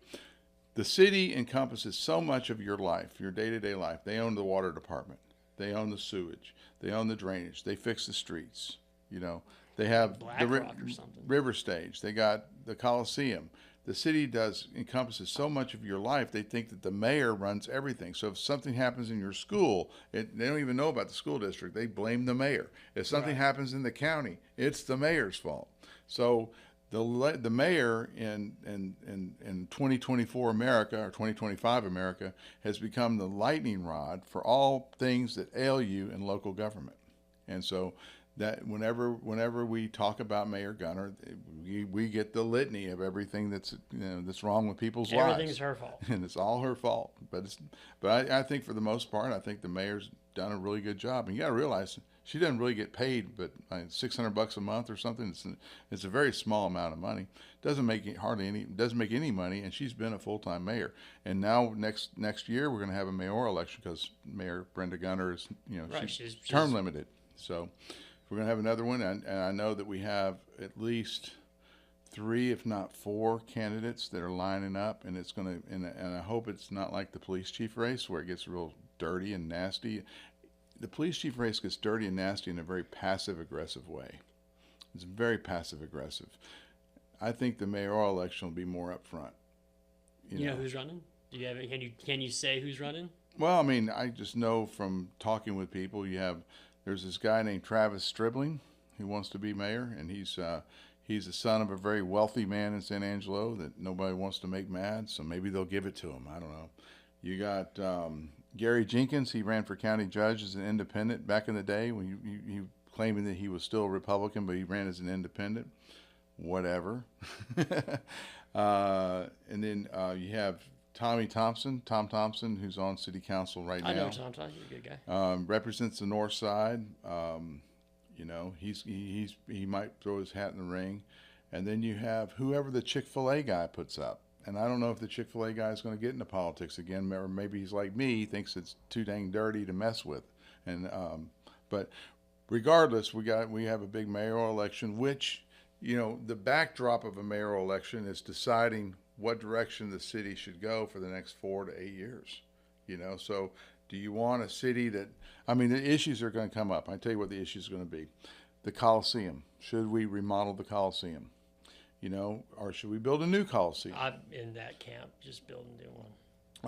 The city encompasses so much of your life, your day-to-day life. They own the water department. They own the sewage. They own the drainage. They fix the streets. You know, they have Black the Rock or something. river stage. They got the Coliseum. The city encompasses so much of your life. They think that the mayor runs everything. So if something happens in your school, they don't even know about the school district. They blame the mayor. If something happens in the county, it's the mayor's fault. So the mayor in 2024 America or 2025 America has become the lightning rod for all things that ail you in local government. And so that whenever we talk about Mayor Gunter, we get the litany of everything that's that's wrong with people's lives. Everything's her fault. And it's all her fault. But I think for the most part, I think the mayor's done a really good job. And you got to realize she doesn't really get paid, but $600 a month or something. It's a very small amount of money. Doesn't make any money, and she's been a full-time mayor. And now next year we're going to have a mayoral election because Mayor Brenda Gunter is she's term limited. So we're going to have another one, and I know that we have at least 3, if not 4, candidates that are lining up, and it's going to. And I hope it's not like the police chief race where it gets real dirty and nasty. The police chief race gets dirty and nasty in a very passive-aggressive way. It's very passive-aggressive. I think the mayoral election will be more up front. You know who's running? Do you have? Can you say who's running? Well, I mean, I just know from talking with people. There's this guy named Travis Stribling who wants to be mayor, and he's the son of a very wealthy man in San Angelo that nobody wants to make mad. So maybe they'll give it to him. I don't know. You got Gary Jenkins. He ran for county judge as an independent back in the day when he claiming that he was still a Republican, but he ran as an independent. Whatever. And then you have Tom Thompson, who's on city council right now. I know Tom Thompson. He's a good guy. Represents the north side. He might throw his hat in the ring. And then you have whoever the Chick-fil-A guy puts up. And I don't know if the Chick-fil-A guy is going to get into politics again, or maybe he's like me, thinks it's too dang dirty to mess with. And but regardless, we have a big mayoral election, which the backdrop of a mayoral election is deciding what direction the city should go for the next 4 to 8 years. So do you want a city that? I mean, the issues are going to come up. I tell you what the issues are going to be: the Coliseum. Should we remodel the Coliseum? Or should we build a new Coliseum? I'm in that camp. Just build a new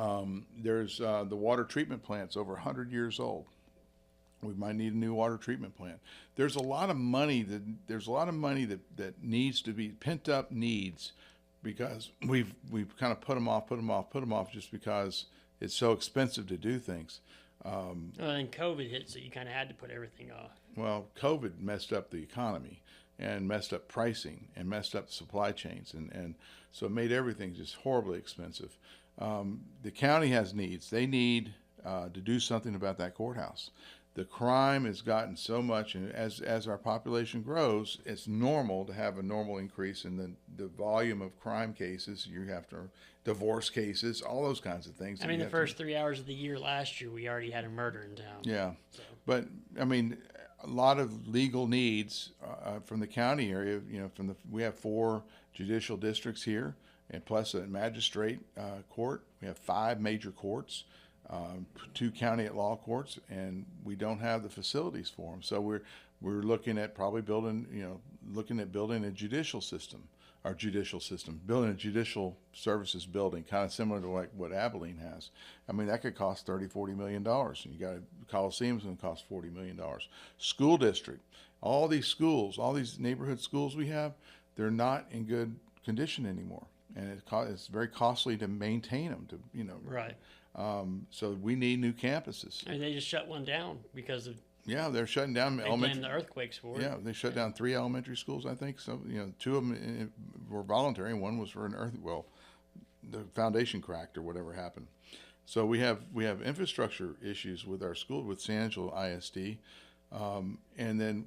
one. There's the water treatment plant's over 100 years old. We might need a new water treatment plant. There's a lot of money that needs to be pent up needs because we've kind of put them off just because it's so expensive to do things. And COVID hit, so you kind of had to put everything off. Well, COVID messed up the economy and messed up pricing and messed up supply chains. And so it made everything just horribly expensive. The county has needs. They need to do something about that courthouse. The crime has gotten so much, and as our population grows, it's normal to have a normal increase in the volume of crime cases. You have to divorce cases, all those kinds of things. I mean, the first 3 hours of the year last year, we already had a murder in town. Yeah, so. But I mean, a lot of legal needs from the county area. We have 4 judicial districts here, and plus a magistrate court. We have 5 major courts. 2 county at law courts, and we don't have the facilities for them. So we're looking at probably building a judicial system, building a judicial services building, kind of similar to like what Abilene has. I mean, that could cost $30-40 million, and you got a Coliseum's going to cost $40 million. School district, all these schools, all these neighborhood schools we have, they're not in good condition anymore, and it's very costly to maintain them. Right. So we need new campuses. I mean, they just shut one down because of Yeah, they're shutting down they blame the earthquakes for it. Yeah, they shut down 3 elementary schools, I think. So, two of them were voluntary, and one was for the foundation cracked or whatever happened. So we have infrastructure issues with our school, with San Angelo ISD, and then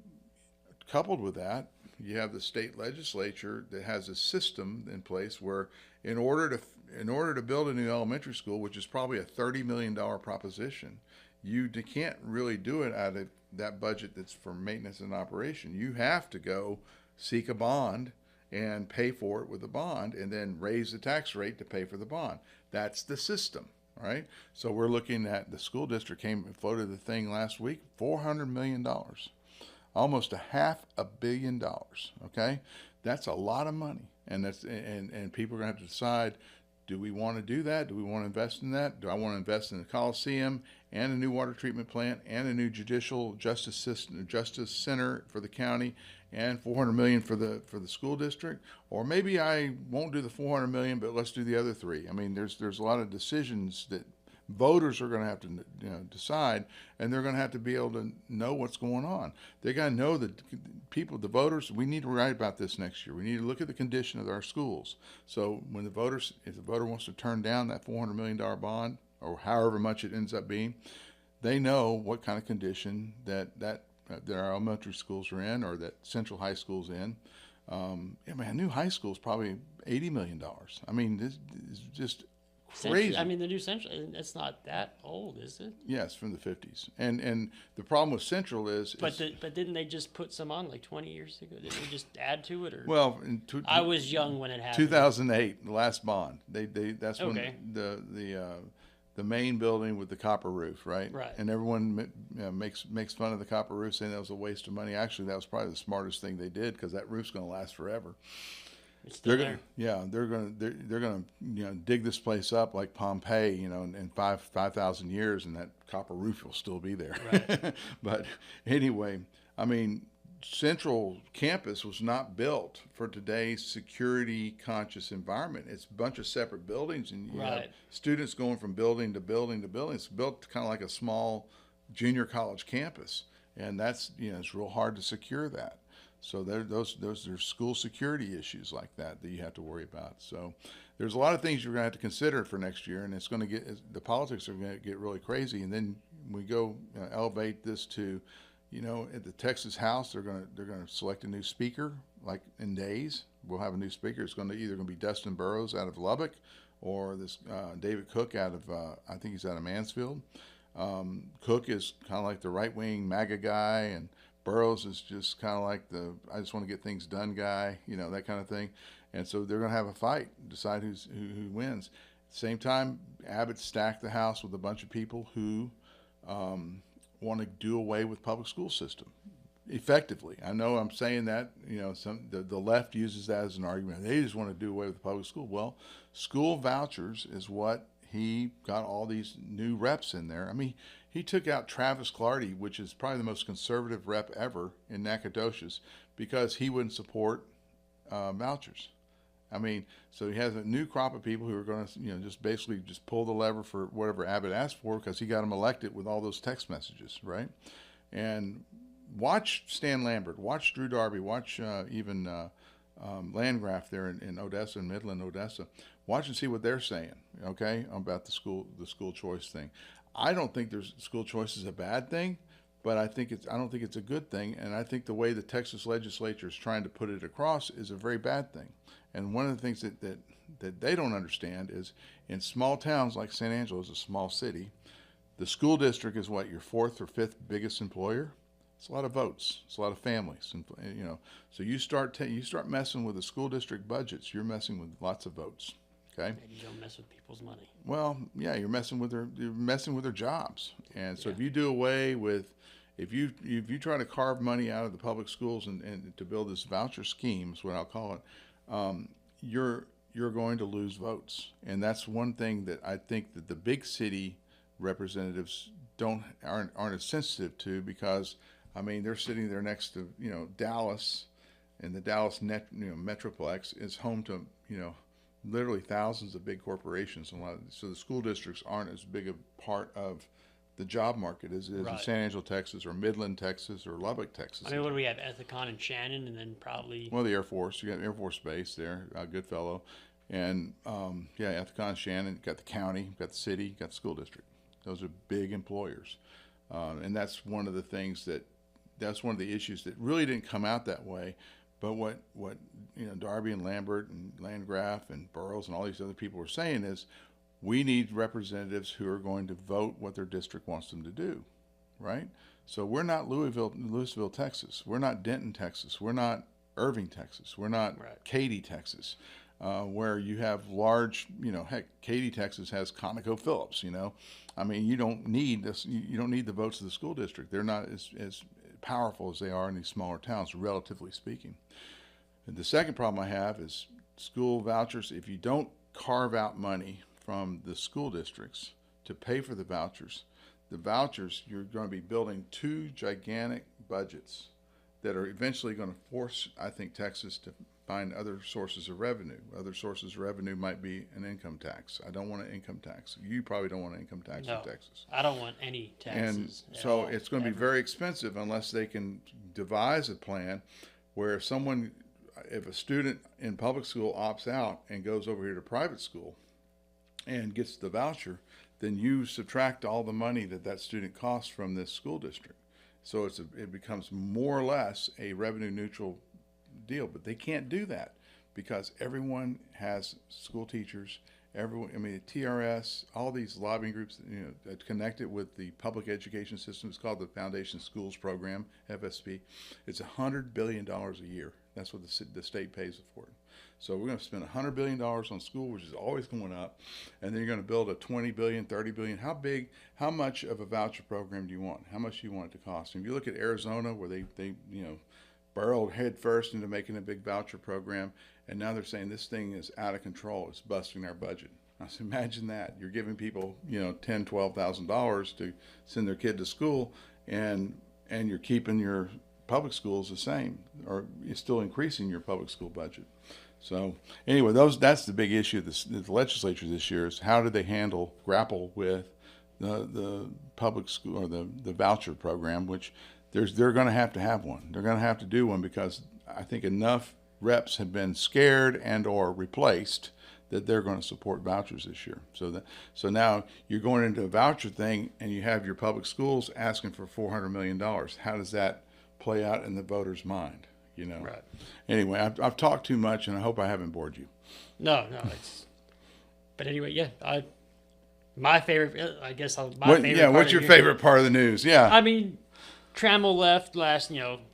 coupled with that, you have the state legislature that has a system in place where, in order to build a new elementary school, which is probably a $30 million proposition, you can't really do it out of that budget that's for maintenance and operation. You have to go seek a bond and pay for it with a bond, and then raise the tax rate to pay for the bond. That's the system, right? So we're looking at, the school district came and floated the thing last week, $400 million, almost $500 million. Okay, that's a lot of money, and people are gonna have to decide. Do we want to do that? Do we want to invest in that? Do I want to invest in the Coliseum and a new water treatment plant and a new justice center for the county and $400 million for the school district? Or maybe I won't do the $400 million, but let's do the other three. I mean, there's a lot of decisions that voters are going to have to decide, and they're going to have to be able to know what's going on. They got to know that the voters, we need to write about this next year. We need to look at the condition of our schools. So when if the voter wants to turn down that $400 million bond, or however much it ends up being, they know what kind of condition that our elementary schools are in, or that Central High School's in. A new high school is probably $80 million. I mean, this is just crazy. I mean, the new Central, it's not that old, is it? Yes, from the 50s. And the problem with Central is... But didn't they just put some on like 20 years ago? Didn't they just add to it? Or? Well, I was young when it happened. 2008, the last bond. That's okay. when the main building with the copper roof, right? Right. And everyone makes fun of the copper roof, saying that was a waste of money. Actually, that was probably the smartest thing they did, because that roof's going to last forever. It's still there. They're gonna dig this place up like Pompeii, in 5,000 years, and that copper roof will still be there. Right. But anyway, I mean, Central Campus was not built for today's security conscious environment. It's a bunch of separate buildings, and you have students going from building to building to building. It's built kind of like a small junior college campus, and that's it's real hard to secure that. So those are school security issues like that you have to worry about. So there's a lot of things you're going to have to consider for next year, and the politics are going to get really crazy. And then we go elevate this to, at the Texas House, they're going to select a new speaker, like in days. We'll have a new speaker. It's either going to be Dustin Burrows out of Lubbock, or this David Cook out of I think he's out of Mansfield. Cook is kind of like the right-wing MAGA guy, and Burrows is just kind of like I just want to get things done guy, that kind of thing. And so they're going to have a fight, decide who wins. At the same time, Abbott stacked the House with a bunch of people who want to do away with public school system effectively. I know I'm saying that, the left uses that as an argument. They just want to do away with the public school. Well, school vouchers is what he got all these new reps in there. I mean, he took out Travis Clardy, which is probably the most conservative rep ever in Nacogdoches, because he wouldn't support vouchers. I mean, so he has a new crop of people who are going to, just basically just pull the lever for whatever Abbott asked for, because he got him elected with all those text messages, right? And watch Stan Lambert, watch Drew Darby, watch even Landgraf there in Odessa, in Midland, Odessa. Watch and see what they're saying, okay, about the school choice thing. I don't think school choice is a bad thing, but I don't think it's a good thing, and I think the way the Texas legislature is trying to put it across is a very bad thing. And one of the things that they don't understand is, in small towns like San Angelo, is a small city, the school district is what, your fourth or fifth biggest employer? It's a lot of votes. It's a lot of families, and so you start messing with the school district budgets, you're messing with lots of votes. Okay. And you don't mess with people's money. Well, yeah, you're messing with their jobs. And so if you do away with, if you try to carve money out of the public schools and to build this voucher scheme, is what I'll call it, you're going to lose votes. And that's one thing that I think that the big city representatives aren't as sensitive to, because I mean, they're sitting there next to Dallas and the Dallas Metroplex is home to literally thousands of big corporations. So the school districts aren't as big a part of the job market as it is in San Angelo, Texas, or Midland, Texas, or Lubbock, Texas. I mean, what do we have? Ethicon and Shannon, and then probably the Air Force. You got Air Force Base there, Goodfellow, and Ethicon, Shannon. You got the county, you got the city, you got the school district. Those are big employers, and that's one of the things that's one of the issues that really didn't come out that way. But what Darby and Lambert and Landgraf and Burroughs and all these other people were saying is, we need representatives who are going to vote what their district wants them to do, right? So we're not Louisville, Texas. We're not Denton, Texas. We're not Irving, Texas. We're not Katy, Texas, where you have large, heck, Katy, Texas has ConocoPhillips. I mean, you don't need this. You don't need the votes of the school district. They're not as powerful as they are in these smaller towns, relatively speaking. And the second problem I have is school vouchers. If you don't carve out money from the school districts to pay for the vouchers, you're going to be building two gigantic budgets that are eventually going to force, I think, Texas to find other sources of revenue. Other sources of revenue might be an income tax. I don't want an income tax. You probably don't want an income tax in Texas. I don't want any taxes. And so it's going to be very expensive unless they can devise a plan where if a student in public school opts out and goes over here to private school and gets the voucher, then you subtract all the money that student costs from this school district. So it becomes more or less a revenue neutral deal. But they can't do that because everyone has school teachers. TRS, all these lobbying groups that connected with the public education system. It's called the Foundation Schools Program, FSP. It's $100 billion a year. That's what the state pays for it. So we're going to spend $100 billion on school, which is always going up, and then you're going to build a $20 billion, $30 billion. How much of a voucher program do you want? How much do you want it to cost? And if you look at Arizona, where they burrowed head first into making a big voucher program, and now they're saying this thing is out of control. It's busting our budget. I said, imagine that. You're giving people, $10,000, $12,000 to send their kid to school, and you're keeping your public schools the same, or you're still increasing your public school budget. So anyway, that's the big issue of the legislature this year is how do they grapple with the public school or the voucher program, which they're going to have one. They're going to have to do one because I think enough reps have been scared and or replaced that they're going to support vouchers this year. So now you're going into a voucher thing and you have your public schools asking for $400 million. How does that play out in the voter's mind? Right. Anyway, I've talked too much, and I hope I haven't bored you. No, it's. But anyway, yeah, my favorite. I guess favorite. Yeah, what's your favorite part of the news? Yeah. I mean, Trammell left last.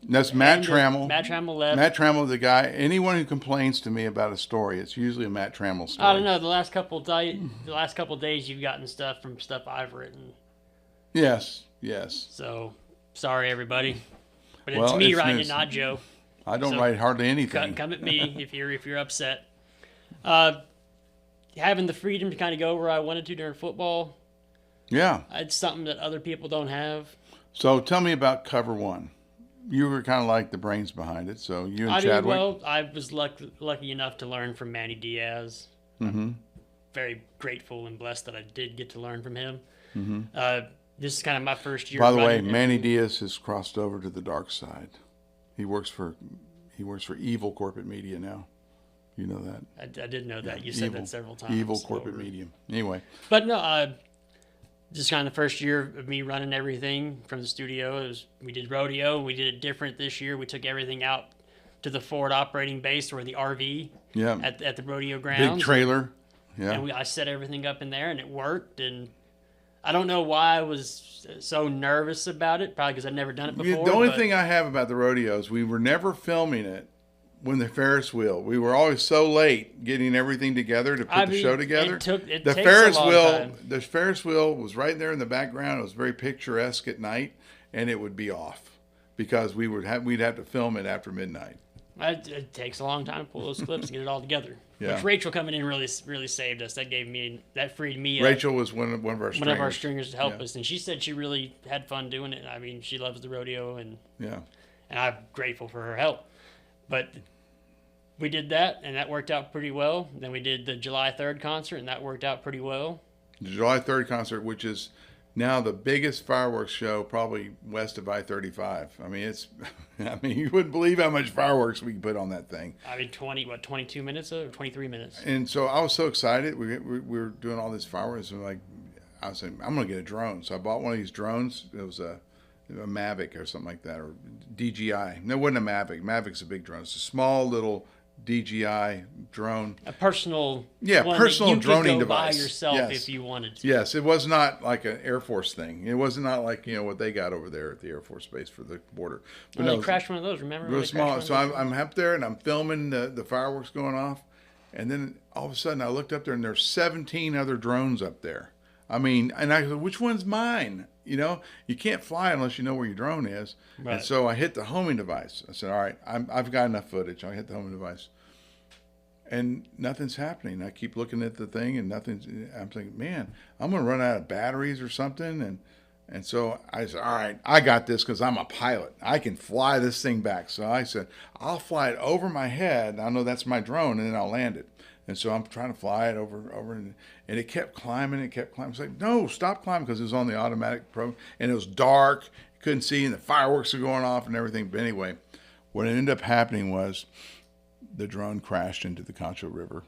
That's Matt Trammell. Matt Trammell left. Matt Trammell, the guy. Anyone who complains to me about a story, it's usually a Matt Trammell story. I don't know. The last couple of days, you've gotten stuff I've written. Yes. So sorry, everybody, but it's me writing it, not Joe. I don't write hardly anything. Come at me if you're upset. Having the freedom to kind of go where I wanted to during football. Yeah. It's something that other people don't have. So tell me about Cover One. You were kind of like the brains behind it. So you and Chadwick. Well, I was lucky enough to learn from Manny Diaz. Mm-hmm. Very grateful and blessed that I did get to learn from him. Mm-hmm. This is kind of my first year. By the way, Manny Diaz has crossed over to the dark side. He works for evil corporate media now. You know that. I did know that. You said that several times. Evil corporate media. Anyway. But no, just kind of the first year of me running everything from the studio. We did rodeo. We did it different this year. We took everything out to the forward operating base or the RV. Yeah. At the rodeo grounds. Big trailer. Yeah. And I set everything up in there, and it worked. And I don't know why I was so nervous about it. Probably because I'd never done it before. The only thing I have about the rodeos, we were never filming it when the Ferris wheel. We were always so late getting everything together to put the show together. It takes a long time. The Ferris wheel was right there in the background. It was very picturesque at night, and it would be off because we'd have to film it after midnight. It takes a long time to pull those clips and get it all together. Yeah. Which Rachel coming in really saved us. That freed me. Rachel was one of our stringers. One of our stringers to help us, and she said she really had fun doing it. I mean, she loves the rodeo, and I'm grateful for her help. But we did that, and that worked out pretty well. Then we did the July 3rd concert, and that worked out pretty well. The July 3rd concert, which is now the biggest fireworks show probably west of I-35. I mean, you wouldn't believe how much fireworks we can put on that thing. I mean, 22 minutes or 23 minutes? And so I was so excited. We were doing all these fireworks, and I was saying, I'm going to get a drone. So I bought one of these drones. It was a Mavic or something like that, or DJI. No, it wasn't a Mavic. Mavic's a big drone. It's a small little DJI drone. A personal, personal droning device. By yourself if you wanted to. Yes, it was not like an Air Force thing. It was not like what they got over there at the Air Force Base for the border. But they crashed one of those. Remember? Real small. So I'm up there and I'm filming the fireworks going off, and then all of a sudden I looked up there and there's 17 other drones up there. I mean, and I said, which one's mine? You can't fly unless you know where your drone is. Right. And so I hit the homing device. I said, all right, I've got enough footage. I hit the homing device. And nothing's happening. I keep looking at the thing and nothing's. I'm thinking, man, I'm going to run out of batteries or something. And so I said, all right, I got this because I'm a pilot. I can fly this thing back. So I said, I'll fly it over my head. I know that's my drone, and then I'll land it. And so I'm trying to fly it over, and it kept climbing. It kept climbing. It's like, no, stop climbing, because it was on the automatic program, and it was dark. You couldn't see, and the fireworks were going off and everything. But anyway, what ended up happening was the drone crashed into the Concho River,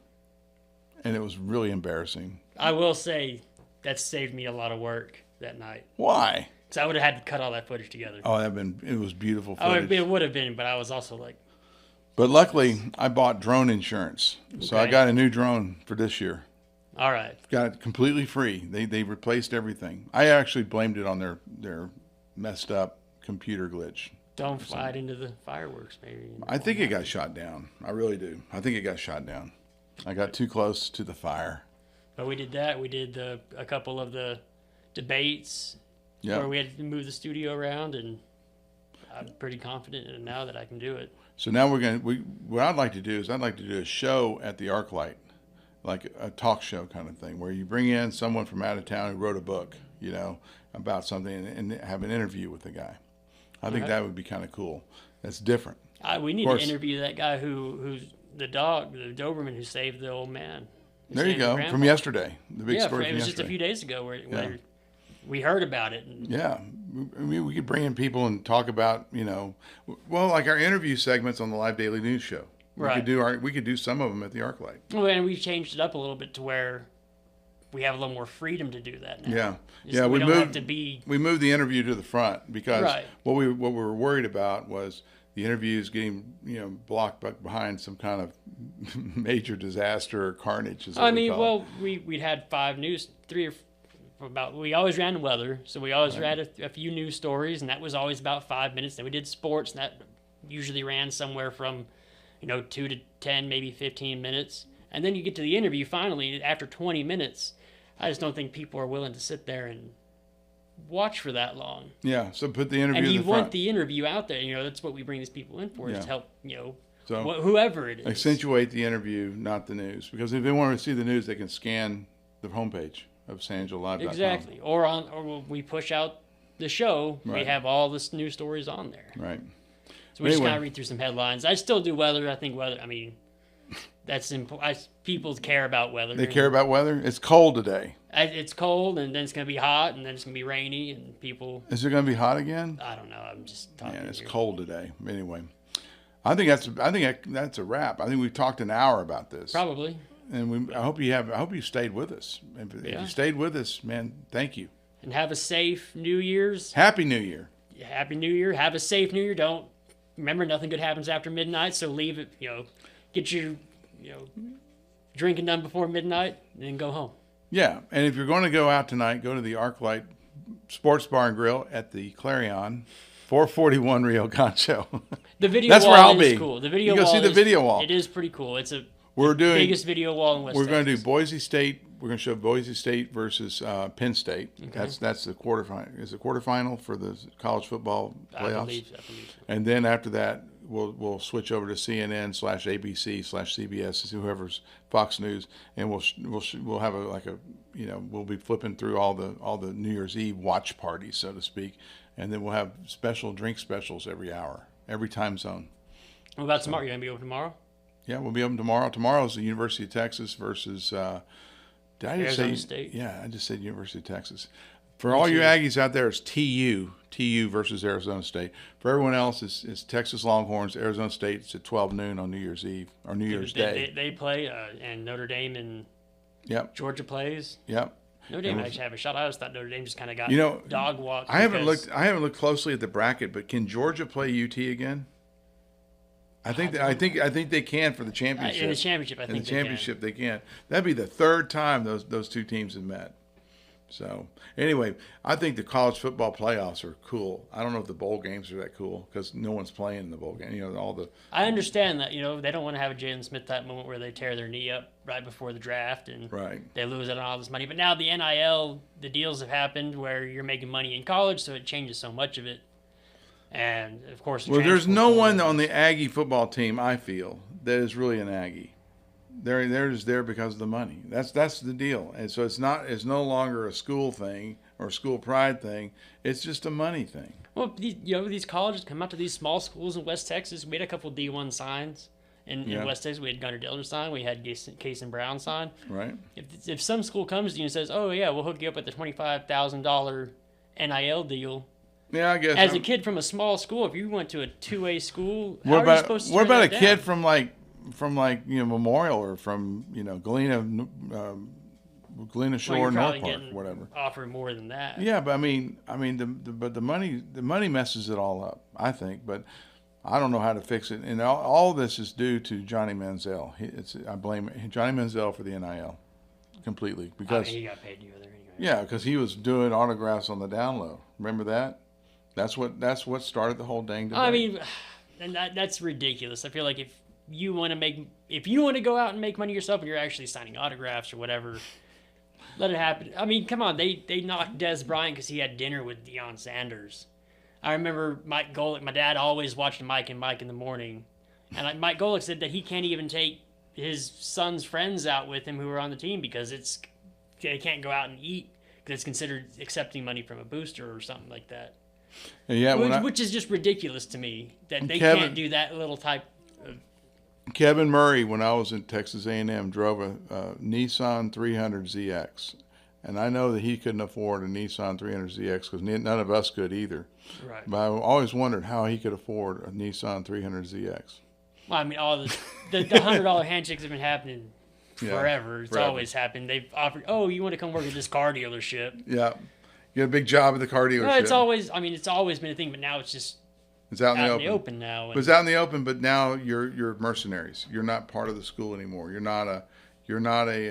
and it was really embarrassing. I will say that saved me a lot of work that night. Why? Because I would have had to cut all that footage together. Oh, it was beautiful footage. It would have been, but I was also like. But luckily, I bought drone insurance, so I got a new drone for this year. All right. Got it completely free. They replaced everything. I actually blamed it on their messed up computer glitch. Don't fly it into the fireworks, maybe. I think it got shot down. I really do. I think it got shot down. I got too close to the fire. But we did that. We did a couple of the debates where we had to move the studio around, and I'm pretty confident in it now that I can do it. So now what I'd like to do is I'd like to do a show at the ArcLight, like a talk show kind of thing, where you bring in someone from out of town who wrote a book, about something, and have an interview with the guy. I think that would be kind of cool. That's different. We need to interview that guy who's the Doberman who saved the old man. There you go, from yesterday. The big story from yesterday. It was just a few days ago where we heard about it. Yeah. I mean, we could bring in people and talk about, like our interview segments on the Live Daily News Show. Right. We could do some of them at the ArcLight. Well, and we changed it up a little bit to where we have a little more freedom to do that now. Yeah. We don't have to be. We moved the interview to the front because what we were worried about was the interviews getting blocked behind some kind of major disaster or carnage. We'd had we always ran weather, so we always ran a few news stories, and that was always about 5 minutes. Then we did sports, and that usually ran somewhere from 2 to 10, maybe 15 minutes. And then you get to the interview finally after 20 minutes. I just don't think people are willing to sit there and watch for that long. Yeah, so put the interview and in you the front. Want the interview out there. That's what we bring these people in for, is to help so whoever it is. Accentuate the interview, not the news. Because if they want to see the news, they can scan the homepage of SanAngeloLive.com. Exactly. Or when we push out the show, we have all the news stories on there. Right. So we just kind of read through some headlines. I still do weather. I think weather, that's important. People care about weather. They care about weather? It's cold today. It's cold, and then it's going to be hot, and then it's going to be rainy, and people... Is it going to be hot again? I don't know. I'm just talking. Yeah, it's cold today. Anyway, I think that's a wrap. I think we've talked an hour about this. Probably. And I hope you stayed with us. If you stayed with us, man, thank you. And have a safe New Year's. Happy New Year. Happy New Year. Have a safe New Year. Remember, nothing good happens after midnight, so leave it, get your, drinking done before midnight, and then go home. Yeah, and if you're going to go out tonight, go to the ArcLight Sports Bar and Grill at the Clarion, 441 Rio Concho. The video That's wall where I'll is be. Cool. The video you wall go see the video wall. It is pretty cool. It's the biggest video wall in West We're going to do Texas. Boise State. We're going to show Boise State versus Penn State. Okay. That's the quarterfinal. Is the quarterfinal for the college football playoffs? I believe so. And then after that, we'll switch over to CNN/ABC/CBS, whoever's Fox News, and we'll have we'll be flipping through all the New Year's Eve watch parties, so to speak, and then we'll have special drink specials every hour, every time zone. What about tomorrow? You gonna be open tomorrow? Yeah, we'll be open tomorrow. Tomorrow's the University of Texas versus. Did I just Arizona say State. Yeah, I just said University of Texas. For all you Aggies out there, it's TU versus Arizona State. For everyone else, it's Texas Longhorns, Arizona State. It's at 12 noon on New Year's Eve or New Year's Day. They play, and Notre Dame and Yep. Georgia plays. Yep. Notre Dame actually have a shot. I always thought Notre Dame just kind of got dog walked. I haven't looked closely at the bracket, but can Georgia play UT again? I think they can for the championship. In the championship, I think in the championship they can. That'd be the third time those two teams have met. So anyway, I think the college football playoffs are cool. I don't know if the bowl games are that cool because no one's playing in the bowl game. I understand that they don't want to have a Jalen Smith type moment where they tear their knee up right before the draft and they lose out on all this money. But now the NIL, the deals have happened where you're making money in college, so it changes so much of it. And of course, there's no one on the Aggie football team I feel that is really an Aggie. They're just there because of the money. That's the deal. And so it's no longer a school thing or a school pride thing. It's just a money thing. Well, these colleges come out to these small schools in West Texas. We had a couple D1 signs in West Texas. We had Gunnar Dillner sign. We had Case and Brown sign. Right. If some school comes to you and says, "Oh yeah, we'll hook you up with the $25,000 NIL deal." Yeah, I guess. As a kid from a small school, if you went to a 2A school, what how are you supposed to what about a down? kid from Memorial or from Galena Shore, North Park, whatever? Offer more than that. Yeah, but the money messes it all up, I think. But I don't know how to fix it, and all this is due to Johnny Manziel. I blame Johnny Manziel for the NIL completely because he got paid to go there anyway. Yeah, because he was doing autographs on the down low. Remember that? That's what started the whole dang debate. I mean, and that's ridiculous. I feel like if you want to go out and make money yourself and you're actually signing autographs or whatever, let it happen. I mean, come on, they knocked Des Bryant because he had dinner with Deion Sanders. I remember Mike Golick. My dad always watched Mike and Mike in the morning, and Mike Golick said that he can't even take his son's friends out with him who are on the team because they can't go out and eat because it's considered accepting money from a booster or something like that. Yeah, which is just ridiculous to me that they can't do that little type of. Kevin Murray, when I was in Texas A&M, drove a Nissan 300ZX, and I know that he couldn't afford a Nissan 300ZX because none of us could either. Right. But I always wondered how he could afford a Nissan 300ZX. Well, I mean, all the $100 handshakes have been happening forever. It's always happened. They've offered, you want to come work at this car dealership? Yeah. You get a big job at the car dealership. No, it's always been a thing, but now it's out in the open now. But it's out in the open, but now you're mercenaries. You're not part of the school anymore. You're not a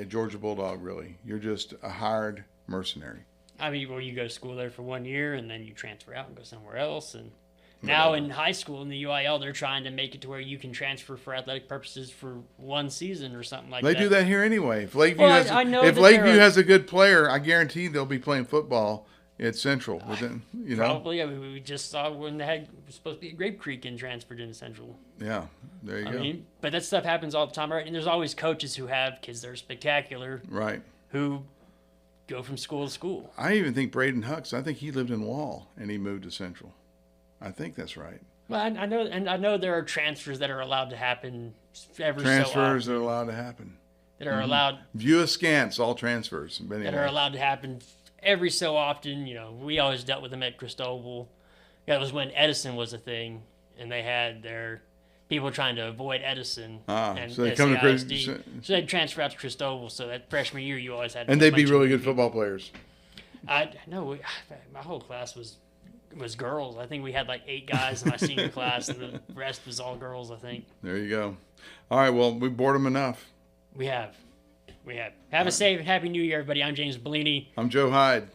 Georgia Bulldog, really. You're just a hired mercenary. I mean, you go to school there for 1 year, and then you transfer out and go somewhere else. And now in high school, in the UIL, they're trying to make it to where you can transfer for athletic purposes for 1 season or something like that. They do that here anyway. If Lakeview has a good player, I guarantee they'll be playing football at Central. Probably. I mean, we just saw when they was supposed to be at Grape Creek and transferred into Central. Yeah, there you go. But that stuff happens all the time, right? And there's always coaches who have kids that are spectacular. Right. Who go from school to school. I even think Braden Hucks, I think he lived in Wall and he moved to Central. I think that's right. Well, I know there are transfers that are allowed to happen every so often. Transfers that are allowed to happen. That are allowed. View askance, all transfers. That are allowed to happen every so often. We always dealt with them at Cristobal. That was when Edison was a thing, and they had their people trying to avoid Edison. So they come to so they'd transfer out to Cristobal. So that freshman year, you always had. And they'd be really good football players. No, my whole class was girls. I think we had like 8 guys in my senior class, and the rest was all girls, I think. There you go. All right, well, we bored them enough. We have. Have a safe and happy New Year, everybody. I'm James Bouligny. I'm Joe Hyde.